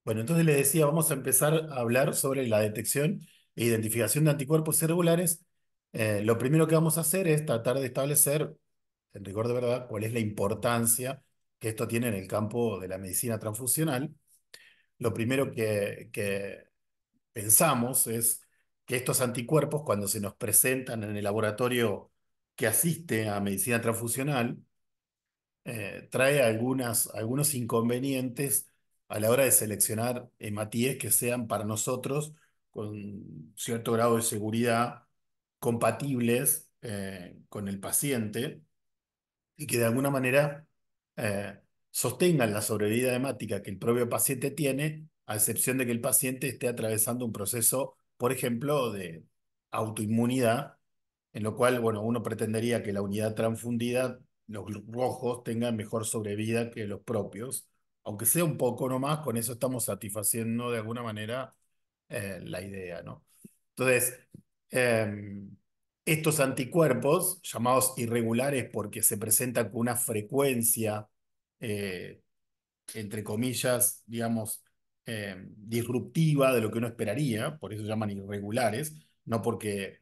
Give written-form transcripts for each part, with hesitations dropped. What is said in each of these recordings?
Bueno, entonces le decía, vamos a empezar a hablar sobre la detección e identificación de anticuerpos irregulares. Lo primero que vamos a hacer es tratar de establecer, en rigor de verdad, cuál es la importancia que esto tiene en el campo de la medicina transfusional. Lo primero que pensamos es que estos anticuerpos, cuando se nos presentan en el laboratorio que asiste a medicina transfusional, trae algunos inconvenientes a la hora de seleccionar hematíes que sean para nosotros con cierto grado de seguridad compatibles con el paciente y que de alguna manera eh, sostengan la sobrevida hemática que el propio paciente tiene, a excepción de que el paciente esté atravesando un proceso, por ejemplo, de autoinmunidad, en lo cual, bueno, uno pretendería que la unidad transfundida, los rojos, tengan mejor sobrevida que los propios, aunque sea un poco nomás, con eso estamos satisfaciendo de alguna manera la idea, ¿no? Entonces, em, estos anticuerpos, llamados irregulares porque se presentan con una frecuencia, eh, entre comillas, digamos, disruptiva de lo que uno esperaría, por eso se llaman irregulares, no porque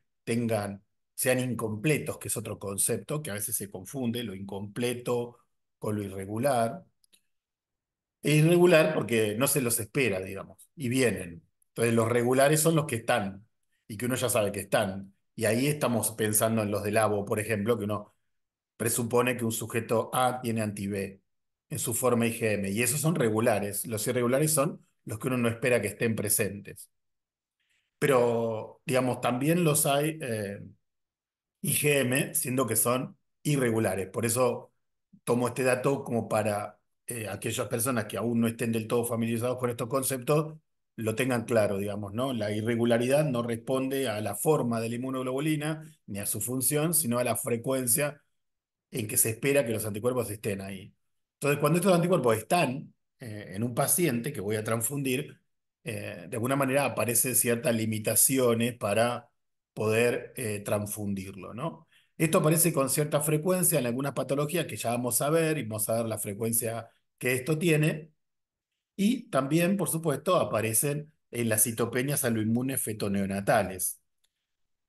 sean incompletos, que es otro concepto que a veces se confunde, lo incompleto con lo irregular. Es irregular porque no se los espera, digamos, y vienen. Entonces, los regulares son los que están y que uno ya sabe que están. Y ahí estamos pensando en los de Labo, por ejemplo, que uno presupone que un sujeto A tiene anti-B en su forma IgM, y esos son regulares. Los irregulares son los que uno no espera que estén presentes. Pero, digamos, también los hay. IgM, siendo que son irregulares. Por eso tomo este dato como para aquellas personas que aún no estén del todo familiarizados con estos conceptos, lo tengan claro, digamos, ¿no? La irregularidad no responde a la forma de la inmunoglobulina ni a su función, sino a la frecuencia en que se espera que los anticuerpos estén ahí. Entonces, cuando estos anticuerpos están en un paciente que voy a transfundir, de alguna manera aparecen ciertas limitaciones para poder transfundirlo, ¿no? Esto aparece con cierta frecuencia en algunas patologías que ya vamos a ver y vamos a ver la frecuencia que esto tiene. Y también, por supuesto, aparecen en las citopenias aloinmunes fetoneonatales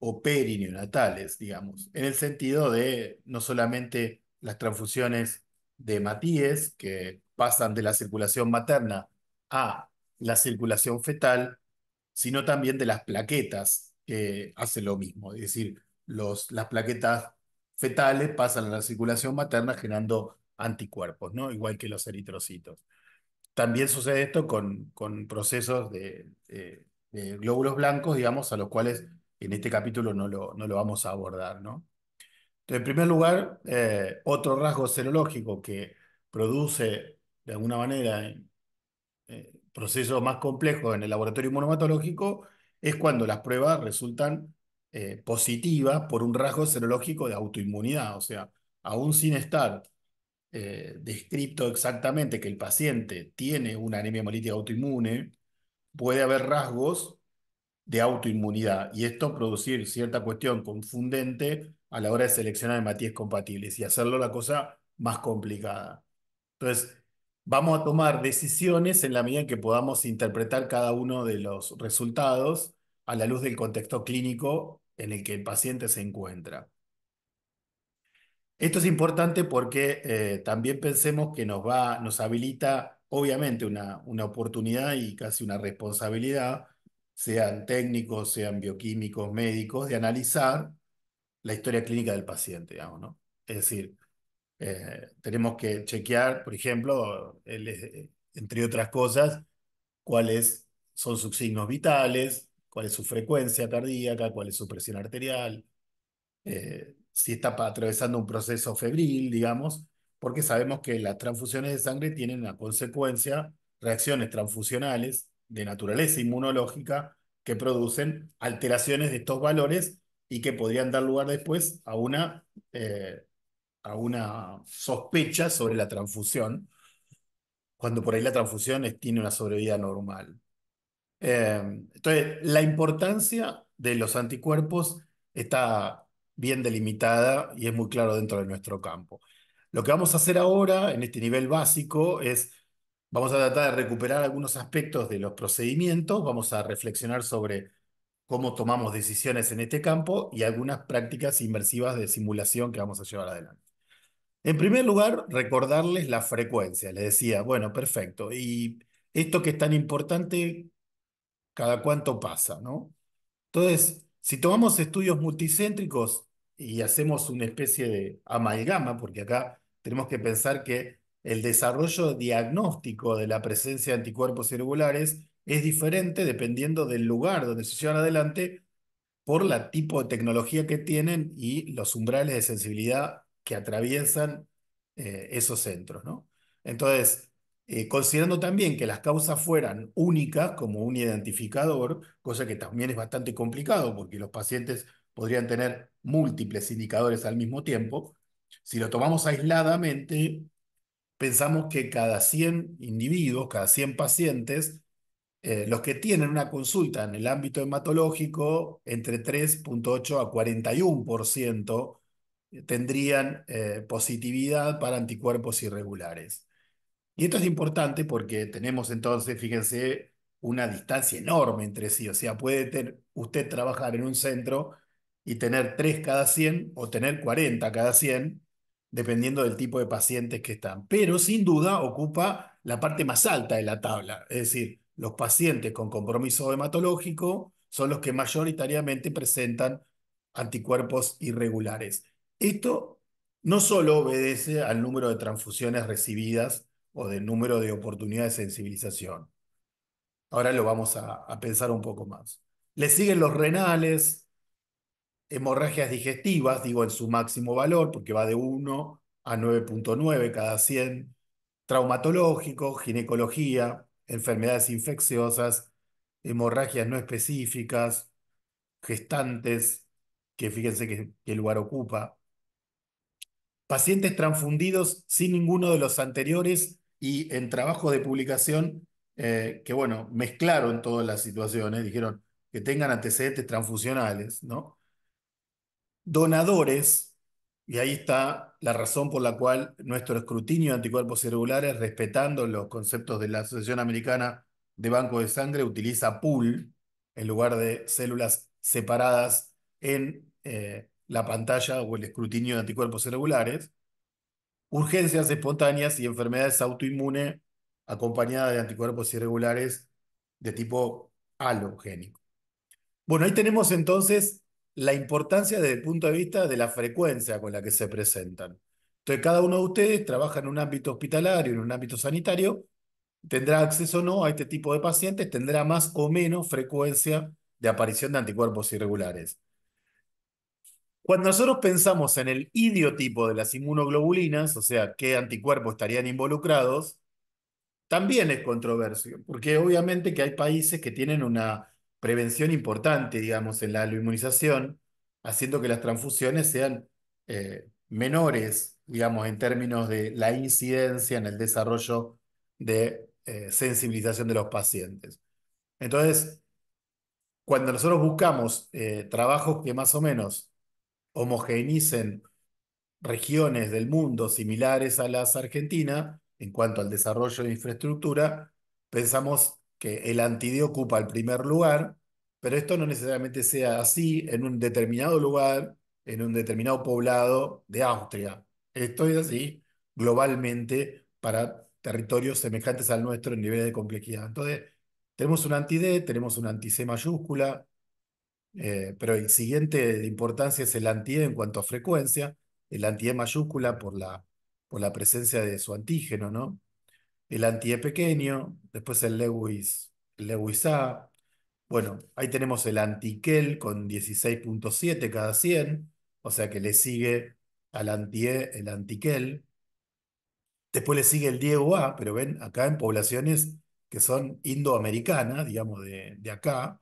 o perineonatales, digamos, en el sentido de no solamente las transfusiones de hematíes que pasan de la circulación materna a la circulación fetal, sino también de las plaquetas que hacen lo mismo, es decir, las plaquetas fetales pasan a la circulación materna generando anticuerpos, ¿no? Igual que los eritrocitos. También sucede esto con procesos de glóbulos blancos, digamos, a los cuales en este capítulo no lo vamos a abordar, ¿no? Entonces, en primer lugar, otro rasgo serológico que produce, de alguna manera, procesos más complejos en el laboratorio inmunomatológico es cuando las pruebas resultan positivas por un rasgo serológico de autoinmunidad, o sea, aún sin estar descrito exactamente que el paciente tiene una anemia hemolítica autoinmune, puede haber rasgos de autoinmunidad y esto producir cierta cuestión confundente a la hora de seleccionar hematíes compatibles y hacerlo la cosa más complicada. Entonces, vamos a tomar decisiones en la medida en que podamos interpretar cada uno de los resultados a la luz del contexto clínico en el que el paciente se encuentra. Esto es importante porque también pensemos que nos habilita, obviamente, una oportunidad y casi una responsabilidad, sean técnicos, sean bioquímicos, médicos, de analizar la historia clínica del paciente, digamos, ¿no? Es decir, tenemos que chequear, por ejemplo, entre otras cosas, cuáles son sus signos vitales, cuál es su frecuencia cardíaca, cuál es su presión arterial, si está atravesando un proceso febril, digamos, porque sabemos que las transfusiones de sangre tienen a consecuencia reacciones transfusionales de naturaleza inmunológica que producen alteraciones de estos valores y que podrían dar lugar después a una sospecha sobre la transfusión, cuando por ahí la transfusión tiene una sobrevida normal. Entonces, la importancia de los anticuerpos está bien delimitada y es muy claro dentro de nuestro campo. Lo que vamos a hacer ahora, en este nivel básico, es Vamos a tratar de recuperar algunos aspectos de los procedimientos, vamos a reflexionar sobre cómo tomamos decisiones en este campo y algunas prácticas inmersivas de simulación que vamos a llevar adelante. En primer lugar, recordarles la frecuencia. Les decía, bueno, perfecto. Y esto que es tan importante, ¿cada cuánto pasa, no? Entonces, si tomamos estudios multicéntricos y hacemos una especie de amalgama, porque acá tenemos que pensar que el desarrollo diagnóstico de la presencia de anticuerpos irregulares es diferente dependiendo del lugar donde se llevan adelante por la tipo de tecnología que tienen y los umbrales de sensibilidad que atraviesan esos centros, ¿no? Entonces, considerando también que las causas fueran únicas como un identificador, cosa que también es bastante complicado porque los pacientes podrían tener múltiples indicadores al mismo tiempo, si lo tomamos aisladamente, pensamos que cada 100 individuos, cada 100 pacientes, los que tienen una consulta en el ámbito hematológico, entre 3,8 a 41% tendrían positividad para anticuerpos irregulares. Y esto es importante porque tenemos entonces, fíjense, una distancia enorme entre sí. O sea, puede usted trabajar en un centro y tener 3 cada 100 o tener 40 cada 100 dependiendo del tipo de pacientes que están. Pero sin duda ocupa la parte más alta de la tabla. Es decir, los pacientes con compromiso hematológico son los que mayoritariamente presentan anticuerpos irregulares. Esto no solo obedece al número de transfusiones recibidas, o del número de oportunidades de sensibilización. Ahora lo vamos a pensar un poco más. Le siguen los renales, hemorragias digestivas, digo en su máximo valor, porque va de 1 a 9,9 cada 100, traumatológico, ginecología, enfermedades infecciosas, hemorragias no específicas, gestantes, que fíjense qué lugar ocupa, pacientes transfundidos sin ninguno de los anteriores y en trabajo de publicación que, bueno, mezclaron todas las situaciones, dijeron que tengan antecedentes transfusionales, ¿no? Donadores, y ahí está la razón por la cual nuestro escrutinio de anticuerpos irregulares, respetando los conceptos de la Asociación Americana de Banco de Sangre, utiliza pool en lugar de células separadas en la pantalla o el escrutinio de anticuerpos irregulares, urgencias espontáneas y enfermedades autoinmunes acompañadas de anticuerpos irregulares de tipo halogénico. Bueno, ahí tenemos entonces la importancia desde el punto de vista de la frecuencia con la que se presentan. Entonces, cada uno de ustedes trabaja en un ámbito hospitalario, en un ámbito sanitario, tendrá acceso o no a este tipo de pacientes, tendrá más o menos frecuencia de aparición de anticuerpos irregulares. Cuando nosotros pensamos en el idiotipo de las inmunoglobulinas, o sea, qué anticuerpos estarían involucrados, también es controversio, porque obviamente que hay países que tienen una prevención importante, digamos, en la inmunización, haciendo que las transfusiones sean menores, digamos, en términos de la incidencia en el desarrollo de sensibilización de los pacientes. Entonces, cuando nosotros buscamos trabajos que más o menos homogeneicen regiones del mundo similares a las Argentina, en cuanto al desarrollo de infraestructura, pensamos que el antideo ocupa el primer lugar, pero esto no necesariamente sea así en un determinado lugar, en un determinado poblado de Austria. Esto es así globalmente para territorios semejantes al nuestro en niveles de complejidad. Entonces, tenemos un anti-D, tenemos un anti-C mayúscula, pero el siguiente de importancia es el anti-E en cuanto a frecuencia, el anti-E mayúscula por la presencia de su antígeno, ¿no? El anti-E pequeño, después el Lewis A. Bueno, ahí tenemos el anti-Kel con 16,7 cada 100, o sea que le sigue al anti-E el anti-Kel. Después le sigue el Diego A, pero ven, acá en poblaciones que son indoamericanas, digamos, de acá,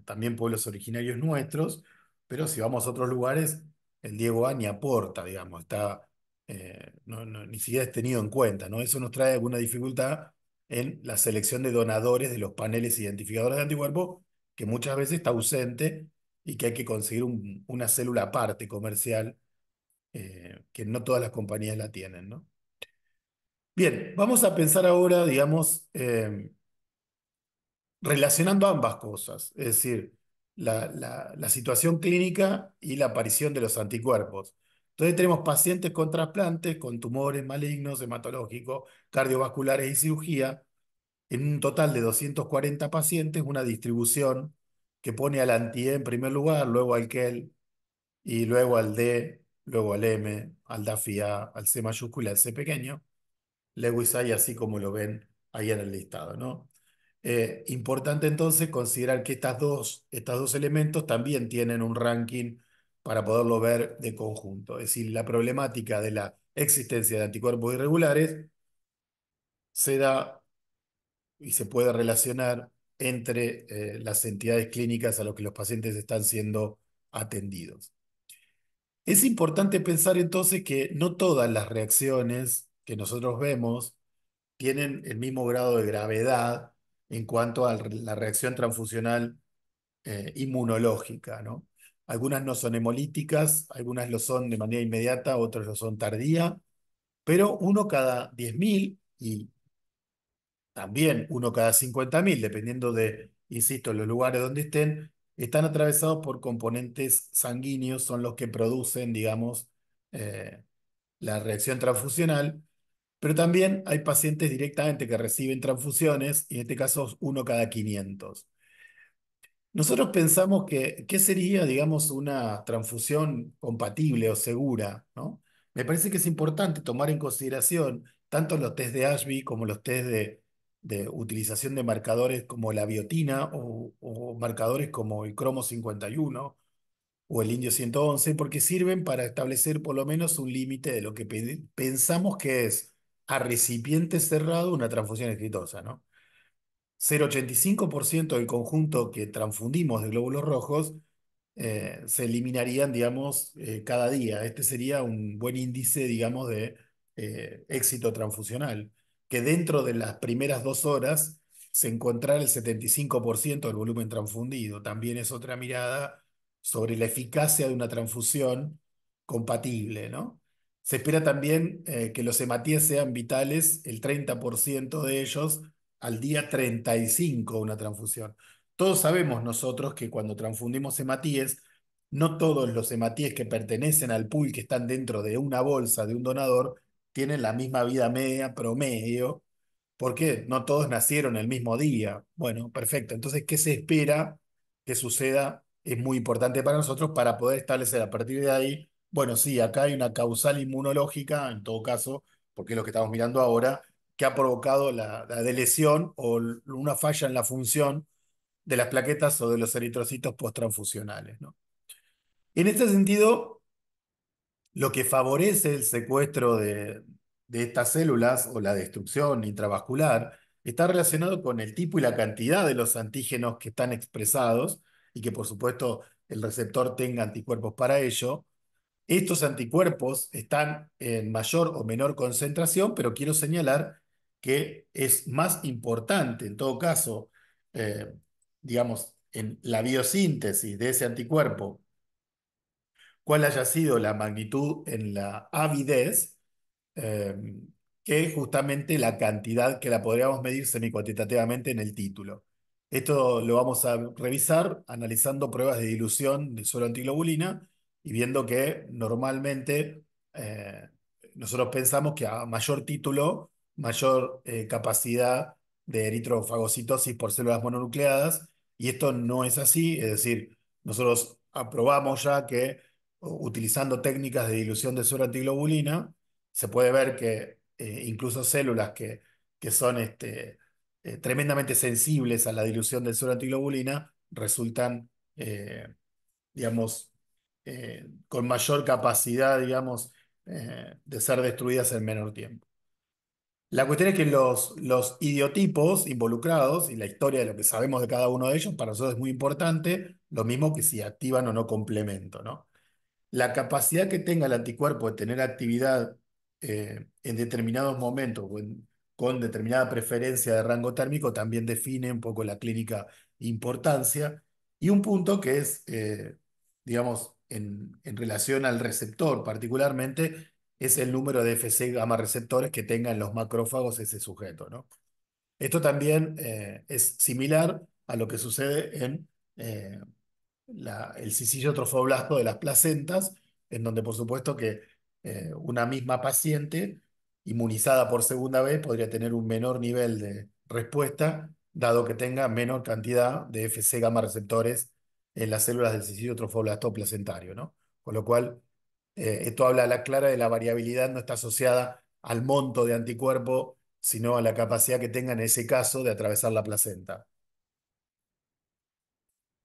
también pueblos originarios nuestros, pero si vamos a otros lugares, el Diego A ni aporta, digamos, está, ni siquiera es tenido en cuenta, ¿no? Eso nos trae alguna dificultad en la selección de donadores de los paneles identificadores de anticuerpos, que muchas veces está ausente y que hay que conseguir una célula aparte comercial, que no todas las compañías la tienen, ¿no? Bien, vamos a pensar ahora, digamos, relacionando ambas cosas, es decir, la situación clínica y la aparición de los anticuerpos. Entonces tenemos pacientes con trasplantes, con tumores malignos, hematológicos, cardiovasculares y cirugía, en un total de 240 pacientes, una distribución que pone al anti-E en primer lugar, luego al KEL y luego al D, luego al M, al DAFI-A, al C mayúscula, al C pequeño. Lewis hay así como lo ven ahí en el listado, ¿no? Importante entonces considerar que estos dos elementos también tienen un ranking para poderlo ver de conjunto. Es decir, la problemática de la existencia de anticuerpos irregulares se da y se puede relacionar entre las entidades clínicas a las que los pacientes están siendo atendidos. Es importante pensar entonces que no todas las reacciones que nosotros vemos tienen el mismo grado de gravedad en cuanto a la reacción transfusional inmunológica, ¿no? Algunas no son hemolíticas, algunas lo son de manera inmediata, otras lo son tardía, pero uno cada 10.000 y también uno cada 50.000, dependiendo de, insisto, los lugares donde estén, están atravesados por componentes sanguíneos, son los que producen, digamos, eh, la reacción transfusional, pero también hay pacientes directamente que reciben transfusiones, y en este caso uno cada 500. Nosotros pensamos que, ¿qué sería, digamos, una transfusión compatible o segura, ¿no? Me parece que es importante tomar en consideración tanto los test de Ashby como los test de utilización de marcadores como la biotina o marcadores como el cromo 51 o el indio 111, porque sirven para establecer por lo menos un límite de lo que pensamos que es a recipiente cerrado una transfusión exitosa, ¿no? 0,85% del conjunto que transfundimos de glóbulos rojos se eliminarían, digamos, cada día. Este sería un buen índice, digamos, de éxito transfusional, que dentro de las primeras 2 horas se encontrara el 75% del volumen transfundido. También es otra mirada sobre la eficacia de una transfusión compatible, ¿no? Se espera también que los hematíes sean vitales, el 30% de ellos al día 35 una transfusión. Todos sabemos nosotros que cuando transfundimos hematíes, no todos los hematíes que pertenecen al pool que están dentro de una bolsa de un donador tienen la misma vida media promedio. ¿Por qué? No todos nacieron el mismo día. Bueno, perfecto. Entonces, ¿qué se espera que suceda? Es muy importante para nosotros para poder establecer a partir de ahí, bueno, sí, acá hay una causal inmunológica, en todo caso, porque es lo que estamos mirando ahora, que ha provocado la delesión o una falla en la función de las plaquetas o de los eritrocitos posttransfusionales, ¿no? En este sentido, lo que favorece el secuestro de estas células o la destrucción intravascular está relacionado con el tipo y la cantidad de los antígenos que están expresados y que por supuesto el receptor tenga anticuerpos para ello. Estos anticuerpos están en mayor o menor concentración, pero quiero señalar que es más importante, en todo caso, eh, digamos, en la biosíntesis de ese anticuerpo, cuál haya sido la magnitud en la avidez, eh, que justamente la cantidad que la podríamos medir semi-cuantitativamente en el título. Esto lo vamos a revisar analizando pruebas de dilución de suero antiglobulina y viendo que normalmente eh, nosotros pensamos que a mayor título, mayor capacidad de eritrofagocitosis por células mononucleadas, y esto no es así, es decir, nosotros aprobamos ya que utilizando técnicas de dilución de suero antiglobulina, se puede ver que incluso células que son tremendamente sensibles a la dilución del suero antiglobulina resultan, digamos, con mayor capacidad, digamos, de ser destruidas en menor tiempo. La cuestión es que los idiotipos involucrados y la historia de lo que sabemos de cada uno de ellos para nosotros es muy importante, lo mismo que si activan o no complemento, ¿no? La capacidad que tenga el anticuerpo de tener actividad en determinados momentos con determinada preferencia de rango térmico también define un poco la clínica importancia. Y un punto que es, digamos, en relación al receptor particularmente, es el número de Fc gamma receptores que tengan los macrófagos ese sujeto, ¿no? Esto también es similar a lo que sucede en el cisillo trofoblasto de las placentas, en donde por supuesto que una misma paciente inmunizada por segunda vez podría tener un menor nivel de respuesta, dado que tenga menor cantidad de Fc gamma receptores en las células del cisillo trofoblasto placentario, ¿no? Con lo cual, esto habla a la clara de la variabilidad, no está asociada al monto de anticuerpo, sino a la capacidad que tenga en ese caso de atravesar la placenta.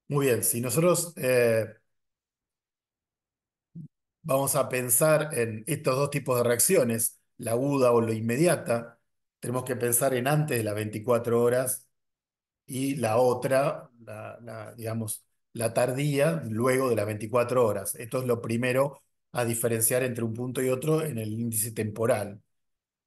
Muy bien, si nosotros vamos a pensar en estos dos tipos de reacciones, la aguda o la inmediata, tenemos que pensar en antes de las 24 horas y la otra, digamos, la tardía, luego de las 24 horas. Esto es lo primero a diferenciar entre un punto y otro en el índice temporal.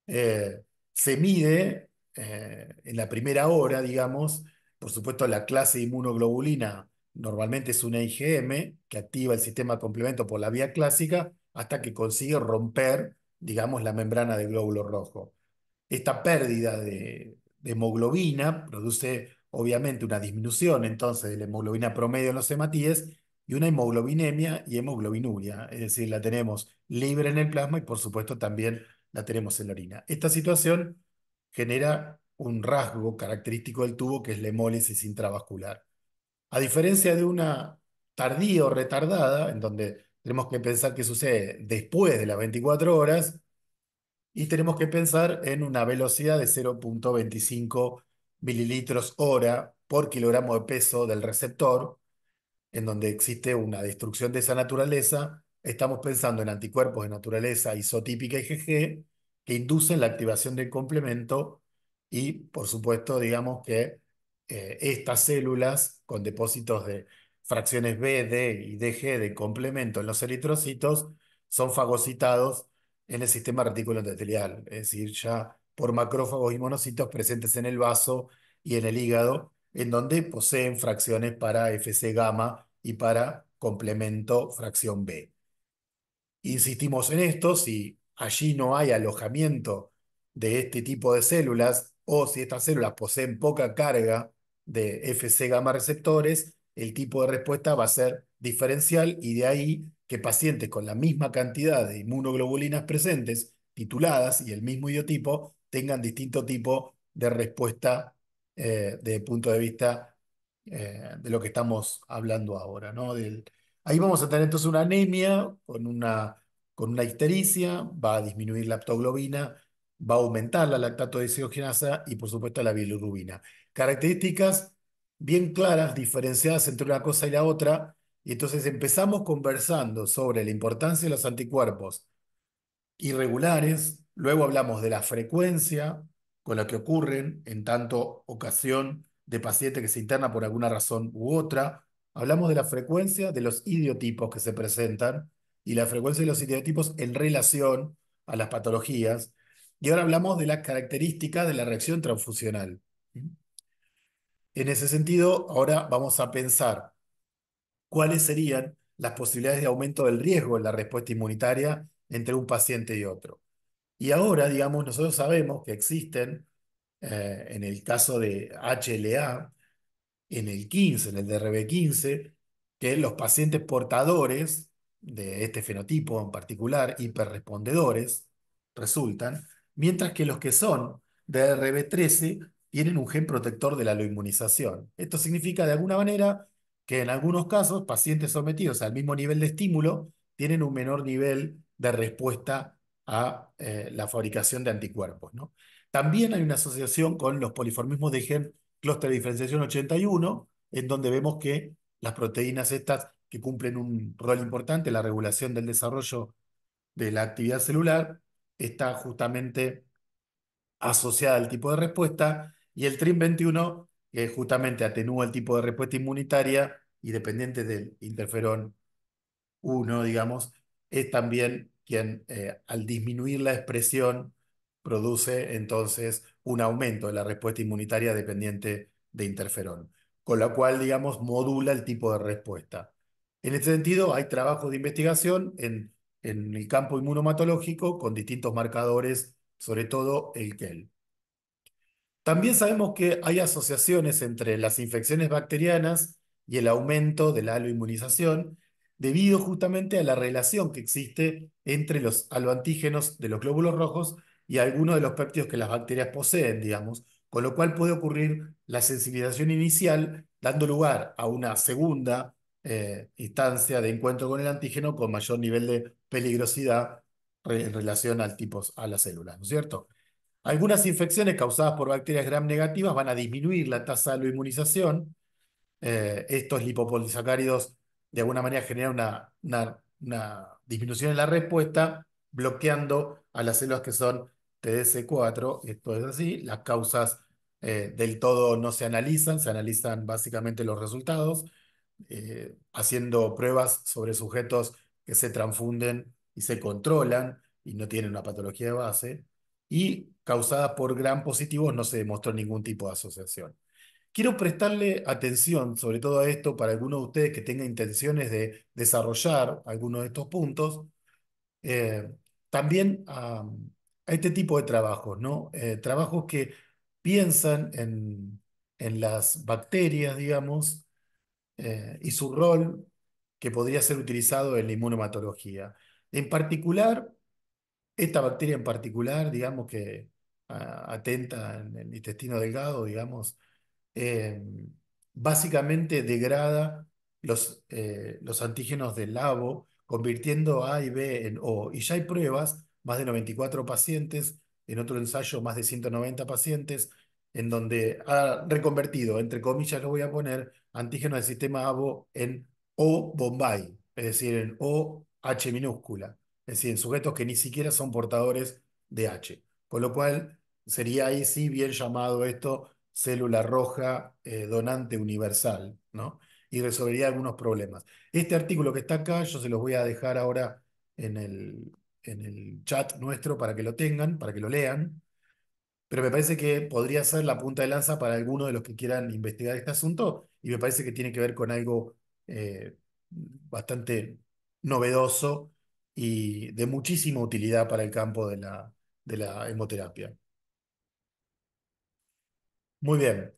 Se mide en la primera hora, digamos, por supuesto la clase de inmunoglobulina normalmente es una IgM que activa el sistema de complemento por la vía clásica hasta que consigue romper, digamos, la membrana del glóbulo rojo. Esta pérdida de hemoglobina produce obviamente una disminución entonces de la hemoglobina promedio en los hematíes y una hemoglobinemia y hemoglobinuria, es decir, la tenemos libre en el plasma y por supuesto también la tenemos en la orina. Esta situación genera un rasgo característico del tubo que es la hemólisis intravascular. A diferencia de una tardía o retardada, en donde tenemos que pensar qué sucede después de las 24 horas, y tenemos que pensar en una velocidad de 0,25 mililitros hora por kilogramo de peso del receptor, en donde existe una destrucción de esa naturaleza. Estamos pensando en anticuerpos de naturaleza isotípica IgG que inducen la activación del complemento y, por supuesto, digamos que estas células con depósitos de fracciones B, D y DG de complemento en los eritrocitos son fagocitados en el sistema retículo endotelial, es decir, ya por macrófagos y monocitos presentes en el vaso y en el hígado, en donde poseen fracciones para Fc gamma y para complemento fracción B. Insistimos en esto, si allí no hay alojamiento de este tipo de células o si estas células poseen poca carga de Fc gamma receptores, el tipo de respuesta va a ser diferencial y de ahí que pacientes con la misma cantidad de inmunoglobulinas presentes, tituladas y el mismo idiotipo, tengan distinto tipo de respuesta desde el punto de vista de lo que estamos hablando ahora, ¿no? Ahí vamos a tener entonces una anemia con una ictericia, va a disminuir la aptoglobina, va a aumentar la lactato desoxigenasa y por supuesto la bilirrubina. Características bien claras, diferenciadas entre una cosa y la otra, y entonces empezamos conversando sobre la importancia de los anticuerpos irregulares, luego hablamos de la frecuencia con la que ocurren en tanto ocasión de paciente que se interna por alguna razón u otra, hablamos de la frecuencia de los idiotipos que se presentan y la frecuencia de los idiotipos en relación a las patologías, y ahora hablamos de las características de la reacción transfusional. En ese sentido, ahora vamos a pensar cuáles serían las posibilidades de aumento del riesgo en la respuesta inmunitaria entre un paciente y otro. Y ahora, digamos, nosotros sabemos que existen, en el caso de HLA, en el 15, en el DRB15, que los pacientes portadores de este fenotipo en particular, hiperrespondedores, resultan, mientras que los que son DRB13 tienen un gen protector de la aloinmunización. Esto significa de alguna manera que en algunos casos pacientes sometidos al mismo nivel de estímulo tienen un menor nivel de respuesta a la fabricación de anticuerpos, ¿no? También hay una asociación con los poliformismos de gen clúster de diferenciación 81, en donde vemos que las proteínas estas que cumplen un rol importante en la regulación del desarrollo de la actividad celular, está justamente asociada al tipo de respuesta, y el TRIM21, que justamente atenúa el tipo de respuesta inmunitaria y dependiente del interferón uno, digamos, es también quien al disminuir la expresión produce entonces un aumento de la respuesta inmunitaria dependiente de interferón, con lo cual, digamos, modula el tipo de respuesta. En este sentido, hay trabajos de investigación en el campo inmunomatológico con distintos marcadores, sobre todo el KEL. También sabemos que hay asociaciones entre las infecciones bacterianas y el aumento de la aloinmunización, debido justamente a la relación que existe entre los aloantígenos de los glóbulos rojos y algunos de los péptidos que las bacterias poseen, digamos, con lo cual puede ocurrir la sensibilización inicial, dando lugar a una segunda instancia de encuentro con el antígeno con mayor nivel de peligrosidad en relación al tipo, a las células, ¿no es cierto? Algunas infecciones causadas por bacterias gram negativas van a disminuir la tasa de inmunización. Estos lipopolisacáridos de alguna manera generan una disminución en la respuesta, bloqueando a las células que son TDC4. Esto es así. Las causas del todo no se analizan básicamente los resultados, haciendo pruebas sobre sujetos que se transfunden y se controlan y no tienen una patología de base, y causadas por gram positivos no se demostró ningún tipo de asociación. Quiero prestarle atención, sobre todo a esto, para algunos de ustedes que tengan intenciones de desarrollar algunos de estos puntos, eh, también a este tipo de trabajos, ¿no? Trabajos que piensan en las bacterias, digamos, y su rol que podría ser utilizado en la inmunomatología. En particular, esta bacteria en particular, digamos que atenta en el intestino delgado, digamos, eh, básicamente degrada los antígenos del labo, convirtiendo A y B en O. Y ya hay pruebas, más de 94 pacientes, en otro ensayo más de 190 pacientes, en donde ha reconvertido, entre comillas lo voy a poner, antígenos del sistema ABO en O Bombay, es decir, en O H minúscula, es decir, en sujetos que ni siquiera son portadores de H. Con lo cual, sería ahí sí bien llamado esto célula roja donante universal, ¿no? Y resolvería algunos problemas. Este artículo que está acá, yo se los voy a dejar ahora en en el chat nuestro para que lo tengan, para que lo lean, pero me parece que podría ser la punta de lanza para algunos de los que quieran investigar este asunto, y me parece que tiene que ver con algo bastante novedoso y de muchísima utilidad para el campo de de la hemoterapia. Muy bien.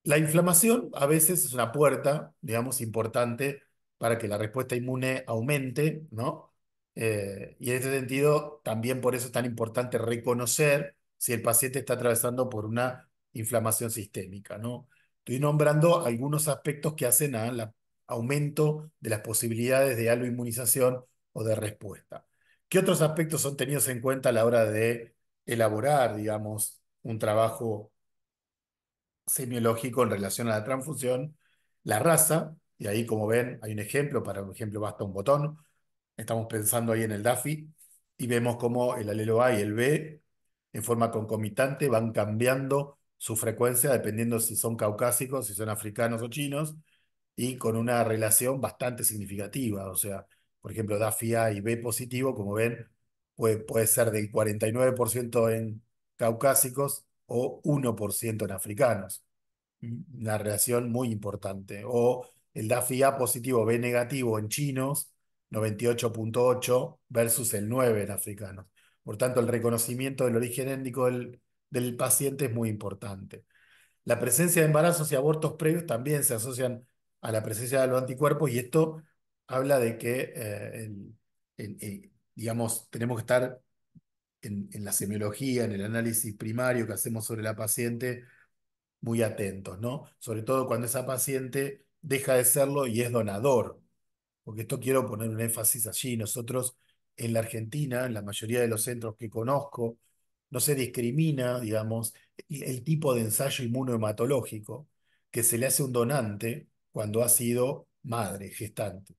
La inflamación a veces es una puerta, digamos, importante para que la respuesta inmune aumente, ¿no? Y en este sentido, también por eso es tan importante reconocer si el paciente está atravesando por una inflamación sistémica, ¿no? Estoy nombrando algunos aspectos que hacen al aumento de las posibilidades de aloinmunización o de respuesta. ¿Qué otros aspectos son tenidos en cuenta a la hora de elaborar, digamos, un trabajo semiológico en relación a la transfusión? La raza, y ahí como ven hay un ejemplo, para un ejemplo basta un botón, estamos pensando ahí en el DAFI, y vemos cómo el alelo A y el B en forma concomitante van cambiando su frecuencia dependiendo si son caucásicos, si son africanos o chinos, y con una relación bastante significativa. O sea, por ejemplo, DAFI A y B positivo, como ven, puede ser del 49% en caucásicos o 1% en africanos, una relación muy importante. O el DAFI-A positivo, B negativo en chinos, 98,8 versus el 9 en africanos. Por tanto, el reconocimiento del origen étnico del paciente es muy importante. La presencia de embarazos y abortos previos también se asocian a la presencia de los anticuerpos, y esto habla de que, digamos, tenemos que estar en la semiología, en el análisis primario que hacemos sobre la paciente, muy atentos, ¿no? Sobre todo cuando esa paciente deja de serlo y es donador, porque esto quiero poner un énfasis allí. Nosotros en la Argentina, en la mayoría de los centros que conozco, no se discrimina, digamos, el tipo de ensayo inmunohematológico que se le hace a un donante cuando ha sido madre, gestante.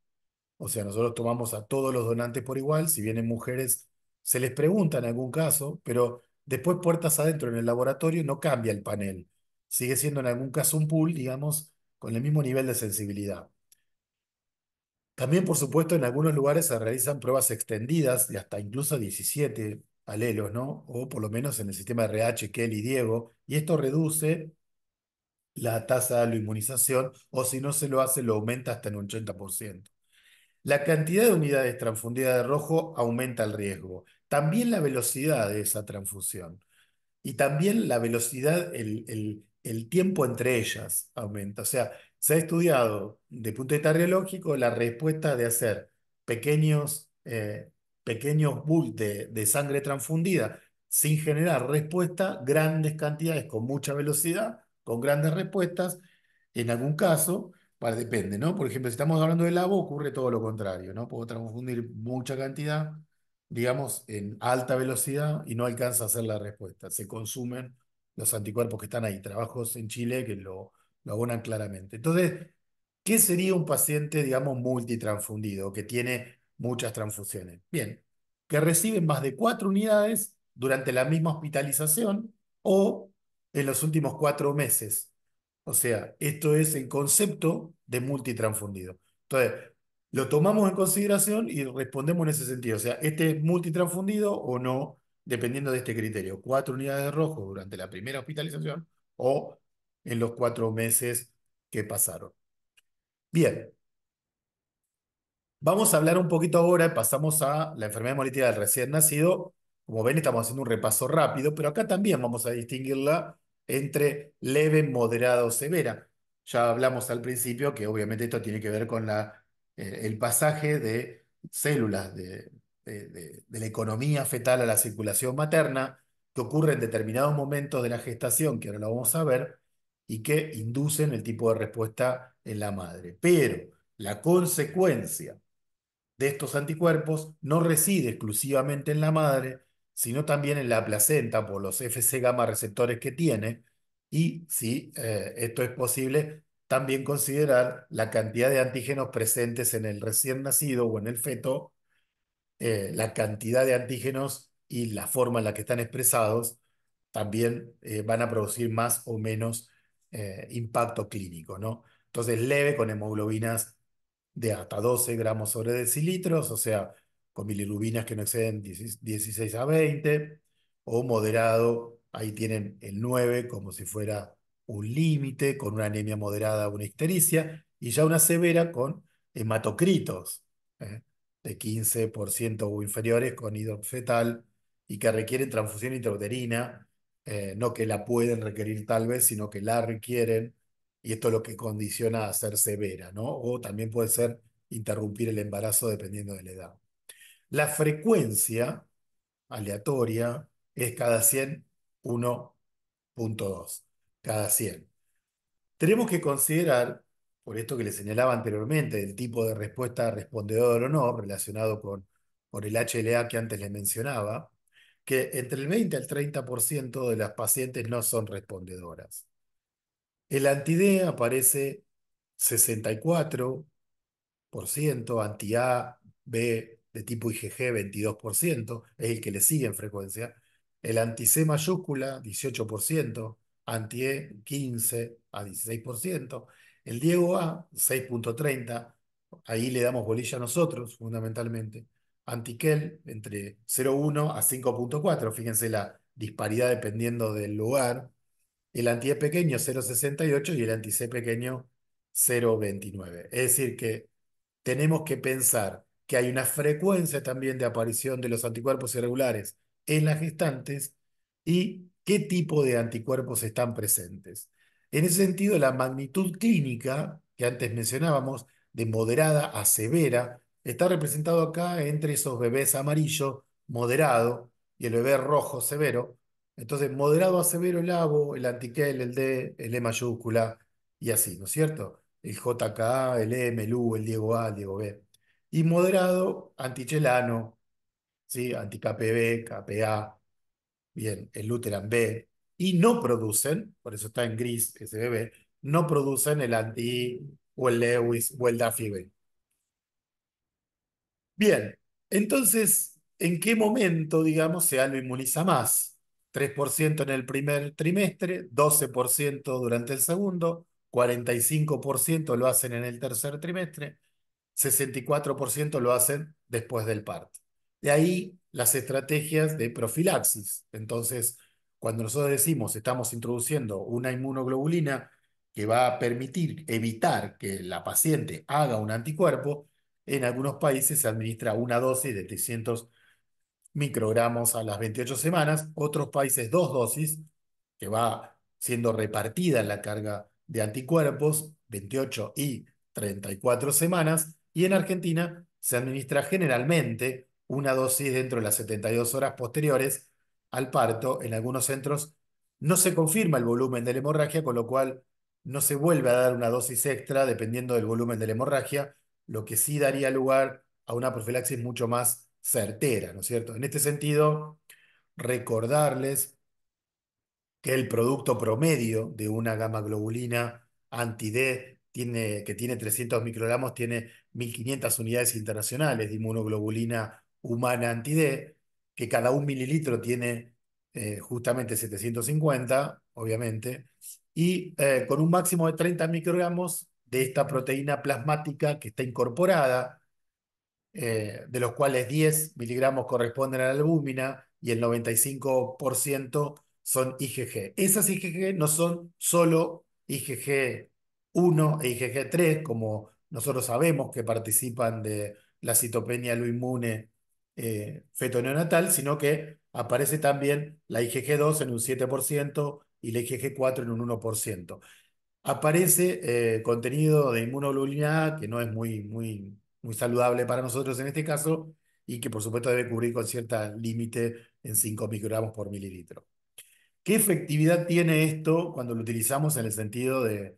O sea, nosotros tomamos a todos los donantes por igual. Si vienen mujeres, se les pregunta en algún caso, pero después puertas adentro en el laboratorio no cambia el panel. Sigue siendo en algún caso un pool, digamos, con el mismo nivel de sensibilidad. También, por supuesto, en algunos lugares se realizan pruebas extendidas de hasta incluso 17 alelos, ¿no? O por lo menos en el sistema RH, Kelly y Diego, y esto reduce la tasa de la inmunización, o si no se lo hace, lo aumenta hasta en un 80%. La cantidad de unidades transfundidas de rojo aumenta el riesgo. También la velocidad de esa transfusión. Y también la velocidad, el tiempo entre ellas aumenta. O sea, se ha estudiado de punto de vista radiológico la respuesta de hacer pequeños bultos de sangre transfundida sin generar respuesta, grandes cantidades con mucha velocidad, con grandes respuestas. En algún caso, depende, ¿no? Por ejemplo, si estamos hablando del agua, ocurre todo lo contrario, ¿no? Puedo transfundir mucha cantidad, digamos, en alta velocidad y no alcanza a hacer la respuesta. Se consumen los anticuerpos que están ahí. Trabajos en Chile que lo abonan claramente. Entonces, ¿qué sería un paciente, digamos, multitransfundido, que tiene muchas transfusiones? Bien, que recibe más de 4 unidades durante la misma hospitalización o en los últimos 4 meses. O sea, esto es el concepto de multitransfundido. Entonces, lo tomamos en consideración y respondemos en ese sentido. O sea, este es multitransfundido o no, dependiendo de este criterio. 4 unidades de rojo durante la primera hospitalización o en los 4 meses que pasaron. Bien, vamos a hablar un poquito ahora, pasamos a la enfermedad hemolítica del recién nacido. Como ven, estamos haciendo un repaso rápido, pero acá también vamos a distinguirla entre leve, moderada o severa. Ya hablamos al principio que obviamente esto tiene que ver con el pasaje de células de la economía fetal a la circulación materna, que ocurre en determinados momentos de la gestación, que ahora lo vamos a ver, y que inducen el tipo de respuesta en la madre. Pero la consecuencia de estos anticuerpos no reside exclusivamente en la madre, sino también en la placenta por los Fc gamma receptores que tiene, y si esto es posible, también considerar la cantidad de antígenos presentes en el recién nacido o en el feto, la cantidad de antígenos y la forma en la que están expresados también van a producir más o menos impacto clínico, ¿no? Entonces, leve con hemoglobinas de hasta 12 gramos sobre decilitros, o sea, con bilirrubinas que no exceden 16 a 20, o moderado, ahí tienen el 9 como si fuera un límite, con una anemia moderada, una ictericia, y ya una severa con hematocritos, ¿eh? De 15% o inferiores con IDOT fetal y que requieren transfusión intrauterina, no que la pueden requerir tal vez, sino que la requieren, y esto es lo que condiciona a ser severa, ¿no? O también puede ser interrumpir el embarazo dependiendo de la edad. La frecuencia aleatoria es cada 100, 1,2, cada 100. Tenemos que considerar, por esto que le señalaba anteriormente, el tipo de respuesta respondedor o no, relacionado con el HLA que antes le mencionaba, que entre el 20 al 30% de las pacientes no son respondedoras. El anti-D aparece 64%, anti-A, B de tipo IgG 22%, es el que le sigue en frecuencia. El anti-C mayúscula 18%, anti-E 15 a 16%. El Diego A 6,30, ahí le damos bolilla a nosotros fundamentalmente. Anti-Kel entre 0,1 a 5,4, fíjense la disparidad dependiendo del lugar. El anti-E pequeño 0,68 y el anti-C pequeño 0,29. Es decir, que tenemos que pensar que hay una frecuencia también de aparición de los anticuerpos irregulares en las gestantes y qué tipo de anticuerpos están presentes. En ese sentido, la magnitud clínica que antes mencionábamos, de moderada a severa, está representado acá entre esos bebés amarillo, moderado, y el bebé rojo, severo. Entonces, moderado a severo el ABO, el antiquel, el D, el E mayúscula, y así, ¿no es cierto? El JKA, el M, el U, el Diego A, el Diego B. Y moderado, antichelano, ¿sí? Anti-KPB, KPA, bien, el Luteran B. Y no producen, por eso está en gris ese bebé, no producen el anti o el Lewis o el Daffy B. Bien, entonces, ¿en qué momento, digamos, se lo inmuniza más? 3% en el primer trimestre, 12% durante el segundo, 45% lo hacen en el tercer trimestre, 64% lo hacen después del parto. De ahí las estrategias de profilaxis. Entonces, cuando nosotros decimos estamos introduciendo una inmunoglobulina que va a permitir evitar que la paciente haga un anticuerpo, en algunos países se administra una dosis de 300 microgramos a las 28 semanas, otros países dos dosis, que va siendo repartida en la carga de anticuerpos, 28 y 34 semanas, y en Argentina se administra generalmente una dosis dentro de las 72 horas posteriores al parto. En algunos centros no se confirma el volumen de la hemorragia, con lo cual no se vuelve a dar una dosis extra dependiendo del volumen de la hemorragia, lo que sí daría lugar a una profilaxis mucho más certera, ¿no es cierto? En este sentido, recordarles que el producto promedio de una gamma globulina anti-D que tiene 300 microgramos, tiene 1.500 unidades internacionales de inmunoglobulina humana anti-D, que cada un mililitro tiene justamente 750, obviamente, y con un máximo de 30 microgramos de esta proteína plasmática que está incorporada, de los cuales 10 miligramos corresponden a la albúmina y el 95% son IgG. Esas IgG no son solo IgG1 e IgG3, como nosotros sabemos que participan de la citopenia alloinmune feto-neonatal, sino que aparece también la IgG2 en un 7% y la IgG4 en un 1%. Aparece contenido de inmunoglobulina A, que no es muy saludable para nosotros en este caso, y que por supuesto debe cubrir con cierta límite en 5 microgramos por mililitro. ¿Qué efectividad tiene esto cuando lo utilizamos en el sentido de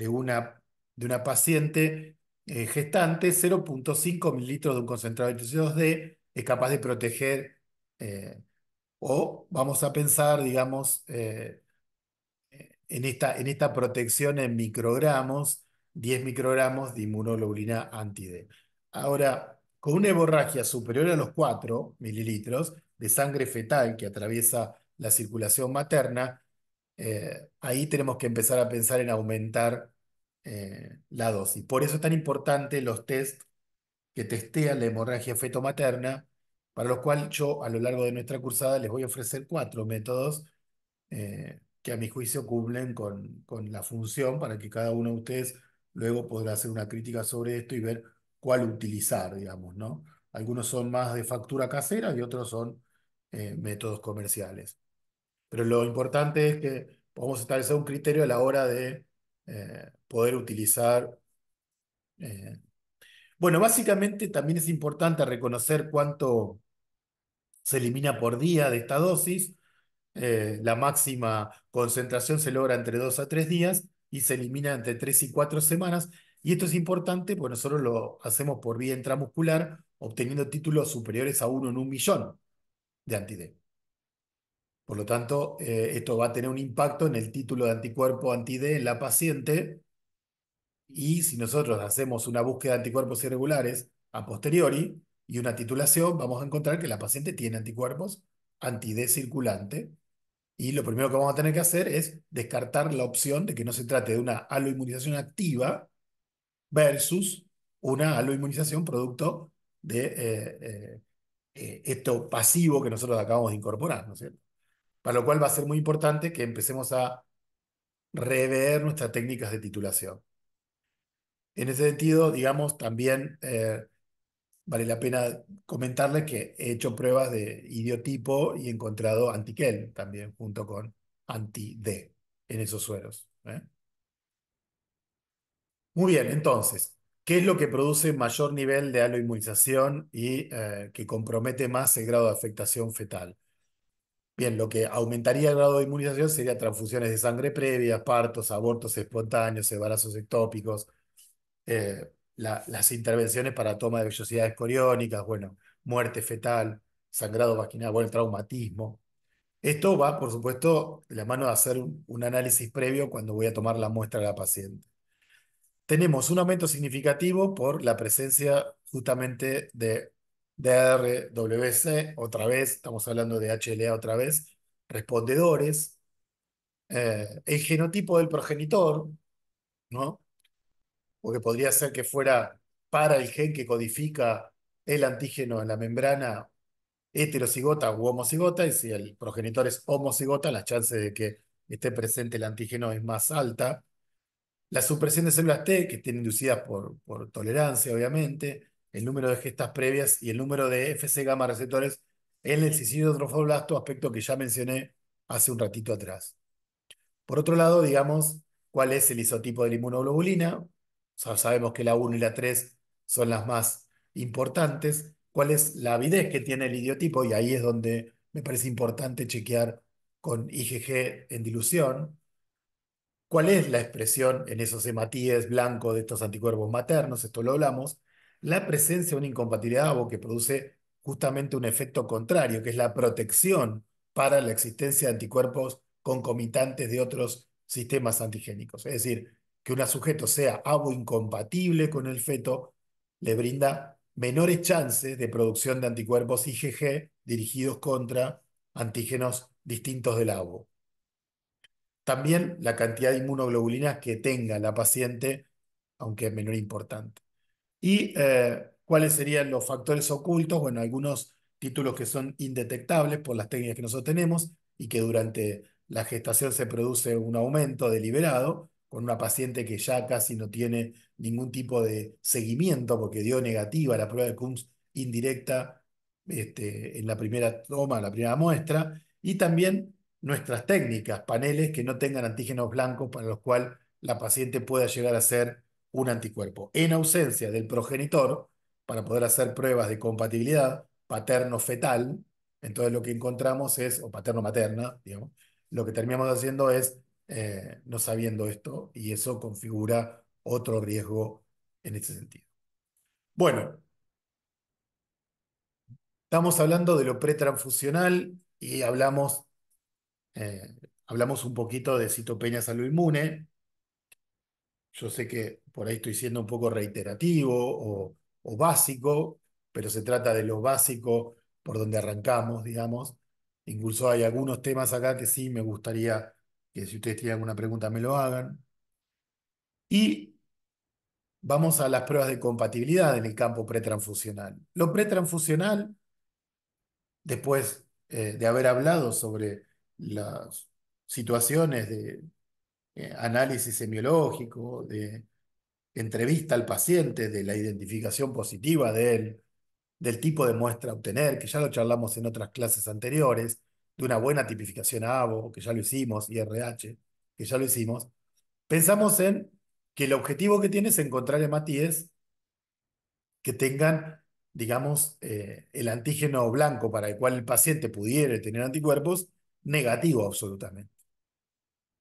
una paciente gestante? 0,5 mililitros de un concentrado de TC2D es capaz de proteger, eh, o vamos a pensar, digamos, en esta protección en microgramos, 10 microgramos de inmunoglobulina anti-D. Ahora, con una hemorragia superior a los 4 mililitros de sangre fetal que atraviesa la circulación materna, ahí tenemos que empezar a pensar en aumentar la dosis. Por eso es tan importante los test que testean la hemorragia fetomaterna, para los cuales yo a lo largo de nuestra cursada les voy a ofrecer 4 métodos que a mi juicio cumplen con la función para que cada uno de ustedes luego podrá hacer una crítica sobre esto y ver cuál utilizar, digamos, ¿no? Algunos son más de factura casera y otros son métodos comerciales. Pero lo importante es que podamos establecer un criterio a la hora de poder utilizar. eh, Bueno, básicamente también es importante reconocer cuánto se elimina por día de esta dosis. La máxima concentración se logra entre 2 a 3 días y se elimina entre 3 y 4 semanas. Y esto es importante porque nosotros lo hacemos por vía intramuscular, obteniendo títulos superiores a 1 en 1 millón de anti-D. Por lo tanto, esto va a tener un impacto en el título de anticuerpo anti-D en la paciente. Y si nosotros hacemos una búsqueda de anticuerpos irregulares a posteriori y una titulación, vamos a encontrar que la paciente tiene anticuerpos anti-D circulante. Y lo primero que vamos a tener que hacer es descartar la opción de que no se trate de una aloinmunización activa versus una aloinmunización producto de esto pasivo que nosotros acabamos de incorporar, ¿no es cierto? Para lo cual va a ser muy importante que empecemos a rever nuestras técnicas de titulación. En ese sentido, digamos, también vale la pena comentarles que he hecho pruebas de idiotipo y he encontrado antiquel también junto con anti-D en esos sueros. Muy bien, entonces, ¿qué es lo que produce mayor nivel de aloinmunización y que compromete más el grado de afectación fetal? Bien, lo que aumentaría el grado de inmunización sería transfusiones de sangre previas, partos, abortos espontáneos, embarazos ectópicos, las intervenciones para toma de vellosidades coriónicas, bueno, muerte fetal, sangrado vaginal, bueno, el traumatismo. Esto va, por supuesto, de la mano de hacer un análisis previo cuando voy a tomar la muestra de la paciente. Tenemos un aumento significativo por la presencia justamente de DRWC, otra vez, estamos hablando de HLA otra vez, respondedores, el genotipo del progenitor, ¿no? Porque podría ser que fuera para el gen que codifica el antígeno en la membrana heterocigota u homocigota, y si el progenitor es homocigota, las chances de que esté presente el antígeno es más alta. La supresión de células T, que estén inducidas por tolerancia, obviamente, el número de gestas previas y el número de Fc gamma receptores en el cistidotrofoblasto, aspecto que ya mencioné hace un ratito atrás. Por otro lado, digamos, ¿cuál es el isotipo de la inmunoglobulina? O sea, sabemos que la 1 y la 3 son las más importantes. ¿Cuál es la avidez que tiene el idiotipo? Y ahí es donde me parece importante chequear con IgG en dilución. ¿Cuál es la expresión en esos hematíes blancos de estos anticuerpos maternos? Esto lo hablamos. La presencia de una incompatibilidad o que produce justamente un efecto contrario, que es la protección para la existencia de anticuerpos concomitantes de otros sistemas antigénicos. Es decir, que un sujeto sea avo incompatible con el feto le brinda menores chances de producción de anticuerpos IgG dirigidos contra antígenos distintos del avo. También la cantidad de inmunoglobulinas que tenga la paciente, aunque es menor importante. ¿Y cuáles serían los factores ocultos? Bueno, algunos títulos que son indetectables por las técnicas que nosotros tenemos y que durante la gestación se produce un aumento deliberado con una paciente que ya casi no tiene ningún tipo de seguimiento porque dio negativa la prueba de Coombs indirecta en la primera toma, la primera muestra, y también nuestras técnicas, paneles que no tengan antígenos blancos para los cuales la paciente pueda llegar a ser un anticuerpo. En ausencia del progenitor, para poder hacer pruebas de compatibilidad paterno-fetal, entonces lo que encontramos es, o paterno-materna, digamos, lo que terminamos haciendo es no sabiendo esto y eso configura otro riesgo en ese sentido. Bueno, estamos hablando de lo pretransfusional y eh, hablamos un poquito de citopenia salud inmune. Yo sé que por ahí estoy siendo un poco reiterativo o básico, pero se trata de lo básico por donde arrancamos, digamos. Incluso hay algunos temas acá que sí me gustaría que si ustedes tienen alguna pregunta me lo hagan. Y vamos a las pruebas de compatibilidad en el campo pretransfusional. Lo pretransfusional, después de haber hablado sobre las situaciones de análisis semiológico, de entrevista al paciente, de la identificación positiva de él, del tipo de muestra a obtener, que ya lo charlamos en otras clases anteriores, de una buena tipificación ABO, que ya lo hicimos, y RH, que ya lo hicimos, pensamos en que el objetivo que tiene es encontrar hematíes que tengan, digamos, el antígeno blanco para el cual el paciente pudiera tener anticuerpos, negativo absolutamente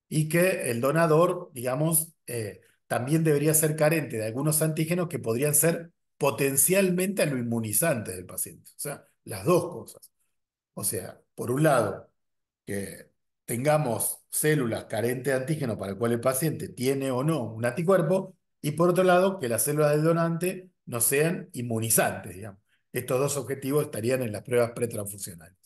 y que el donador, digamos, también debería ser carente de algunos antígenos que podrían ser potencialmente aloinmunizantes del paciente. O sea, las dos cosas. O sea, por un lado, que tengamos células carentes de antígeno para el cual el paciente tiene o no un anticuerpo, y por otro lado, que las células del donante no sean inmunizantes, digamos. Estos dos objetivos estarían en las pruebas pretransfusionales.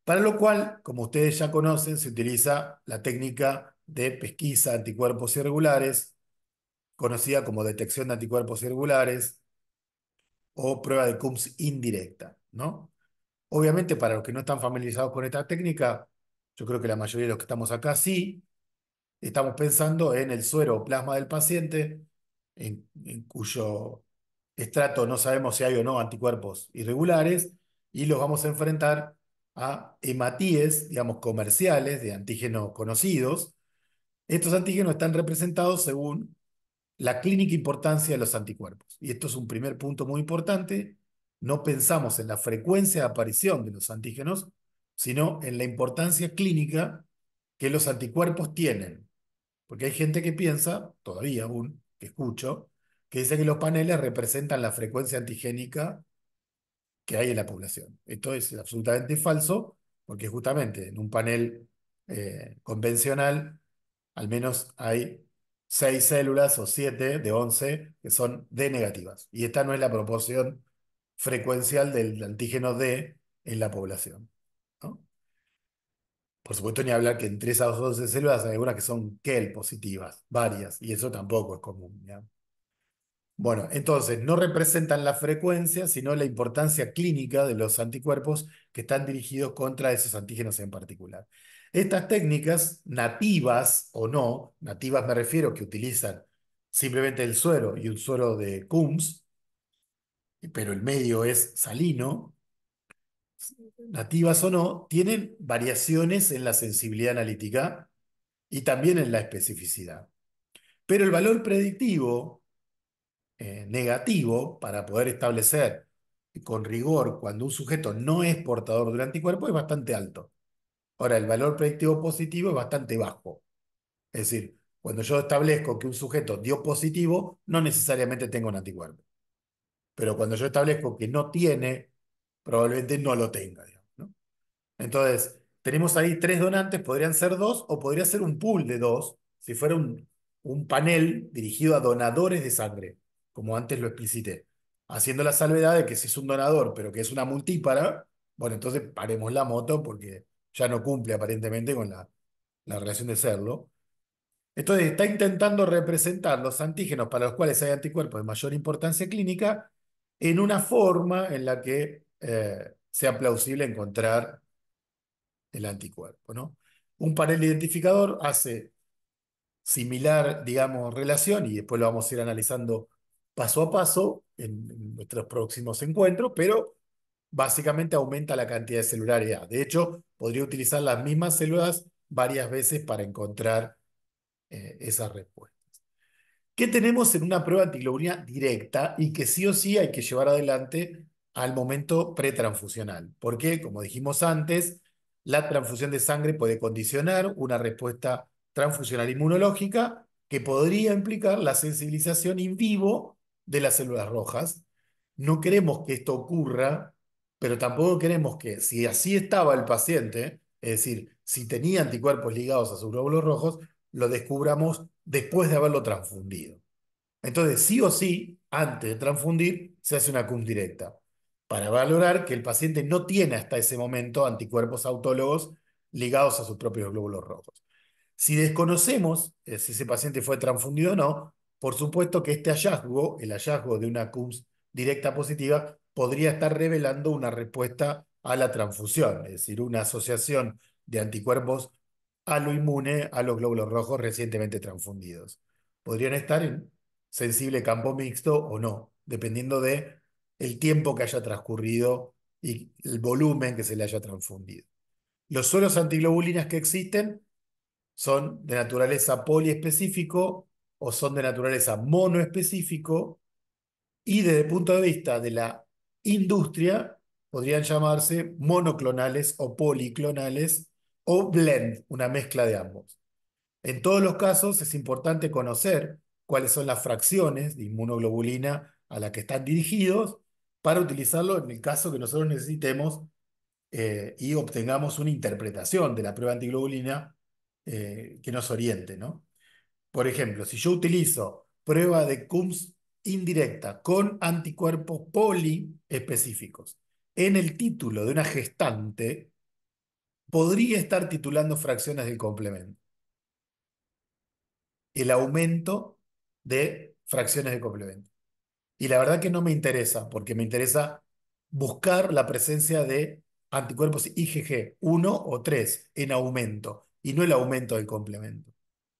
Para lo cual, como ustedes ya conocen, se utiliza la técnica de pesquisa de anticuerpos irregulares, conocida como detección de anticuerpos irregulares o prueba de Coombs indirecta, ¿no? Obviamente, para los que no están familiarizados con esta técnica, yo creo que la mayoría de los que estamos acá sí, estamos pensando en el suero o plasma del paciente, en cuyo estrato no sabemos si hay o no anticuerpos irregulares, y los vamos a enfrentar a hematíes, digamos, comerciales de antígenos conocidos. Estos antígenos están representados según la clínica importancia de los anticuerpos. Y esto es un primer punto muy importante. No pensamos en la frecuencia de aparición de los antígenos, sino en la importancia clínica que los anticuerpos tienen. Porque hay gente que piensa, todavía aún, que escucho, que dice que los paneles representan la frecuencia antigénica que hay en la población. Esto es absolutamente falso, porque justamente en un panel convencional, al menos hay 6 células o 7 de 11 que son D negativas. Y esta no es la proporción frecuencial del antígeno D en la población, ¿no? Por supuesto, ni hablar que entre esas 12 células hay algunas que son KEL positivas, varias, y eso tampoco es común, ¿ya? Bueno, entonces no representan la frecuencia, sino la importancia clínica de los anticuerpos que están dirigidos contra esos antígenos en particular. Estas técnicas, nativas o no, nativas me refiero que utilizan simplemente el suero y un suero de Coombs, pero el medio es salino, nativas o no, tienen variaciones en la sensibilidad analítica y también en la especificidad. Pero el valor predictivo negativo para poder establecer con rigor cuando un sujeto no es portador de un anticuerpo es bastante alto. Ahora, el valor predictivo positivo es bastante bajo. Es decir, cuando yo establezco que un sujeto dio positivo, no necesariamente tengo un anticuerpo. Pero cuando yo establezco que no tiene, probablemente no lo tenga, digamos, ¿no? Entonces, tenemos ahí tres donantes, podrían ser dos o podría ser un pool de dos, si fuera un panel dirigido a donadores de sangre, como antes lo explicité, haciendo la salvedad de que si es un donador, pero que es una multípara, bueno, entonces paremos la moto porque ya no cumple aparentemente con la relación de serlo. Entonces, está intentando representar los antígenos para los cuales hay anticuerpos de mayor importancia clínica en una forma en la que sea plausible encontrar el anticuerpo, ¿no? Un panel identificador hace similar, digamos, relación, y después lo vamos a ir analizando paso a paso en nuestros próximos encuentros, pero básicamente aumenta la cantidad de celularidad. De hecho, podría utilizar las mismas células varias veces para encontrar esa respuesta. ¿Qué tenemos en una prueba antiglobulina directa y que sí o sí hay que llevar adelante al momento pretransfusional? Porque, como dijimos antes, la transfusión de sangre puede condicionar una respuesta transfusional inmunológica que podría implicar la sensibilización in vivo de las células rojas. No queremos que esto ocurra, pero tampoco queremos que, si así estaba el paciente, es decir, si tenía anticuerpos ligados a sus glóbulos rojos, lo descubramos después de haberlo transfundido. Entonces, sí o sí, antes de transfundir, se hace una cum directa para valorar que el paciente no tiene hasta ese momento anticuerpos autólogos ligados a sus propios glóbulos rojos. Si desconocemos si ese paciente fue transfundido o no, por supuesto que este hallazgo, el hallazgo de una CUMS directa positiva, podría estar revelando una respuesta a la transfusión, es decir, una asociación de anticuerpos aloinmune a los glóbulos rojos recientemente transfundidos. Podrían estar en sensible campo mixto o no, dependiendo de el tiempo que haya transcurrido y el volumen que se le haya transfundido. Los sueros antiglobulinas que existen son de naturaleza poliespecífico o son de naturaleza monoespecífico y desde el punto de vista de la industria podrían llamarse monoclonales o policlonales o blend, una mezcla de ambos. En todos los casos es importante conocer cuáles son las fracciones de inmunoglobulina a la que están dirigidos para utilizarlo en el caso que nosotros necesitemos y obtengamos una interpretación de la prueba antiglobulina que nos oriente, ¿no? Por ejemplo, si yo utilizo prueba de CUMS indirecta con anticuerpos poliespecíficos en el título de una gestante, podría estar titulando fracciones del complemento. El aumento de fracciones de complemento. Y la verdad que no me interesa, porque me interesa buscar la presencia de anticuerpos IgG 1 o 3 en aumento, y no el aumento del complemento.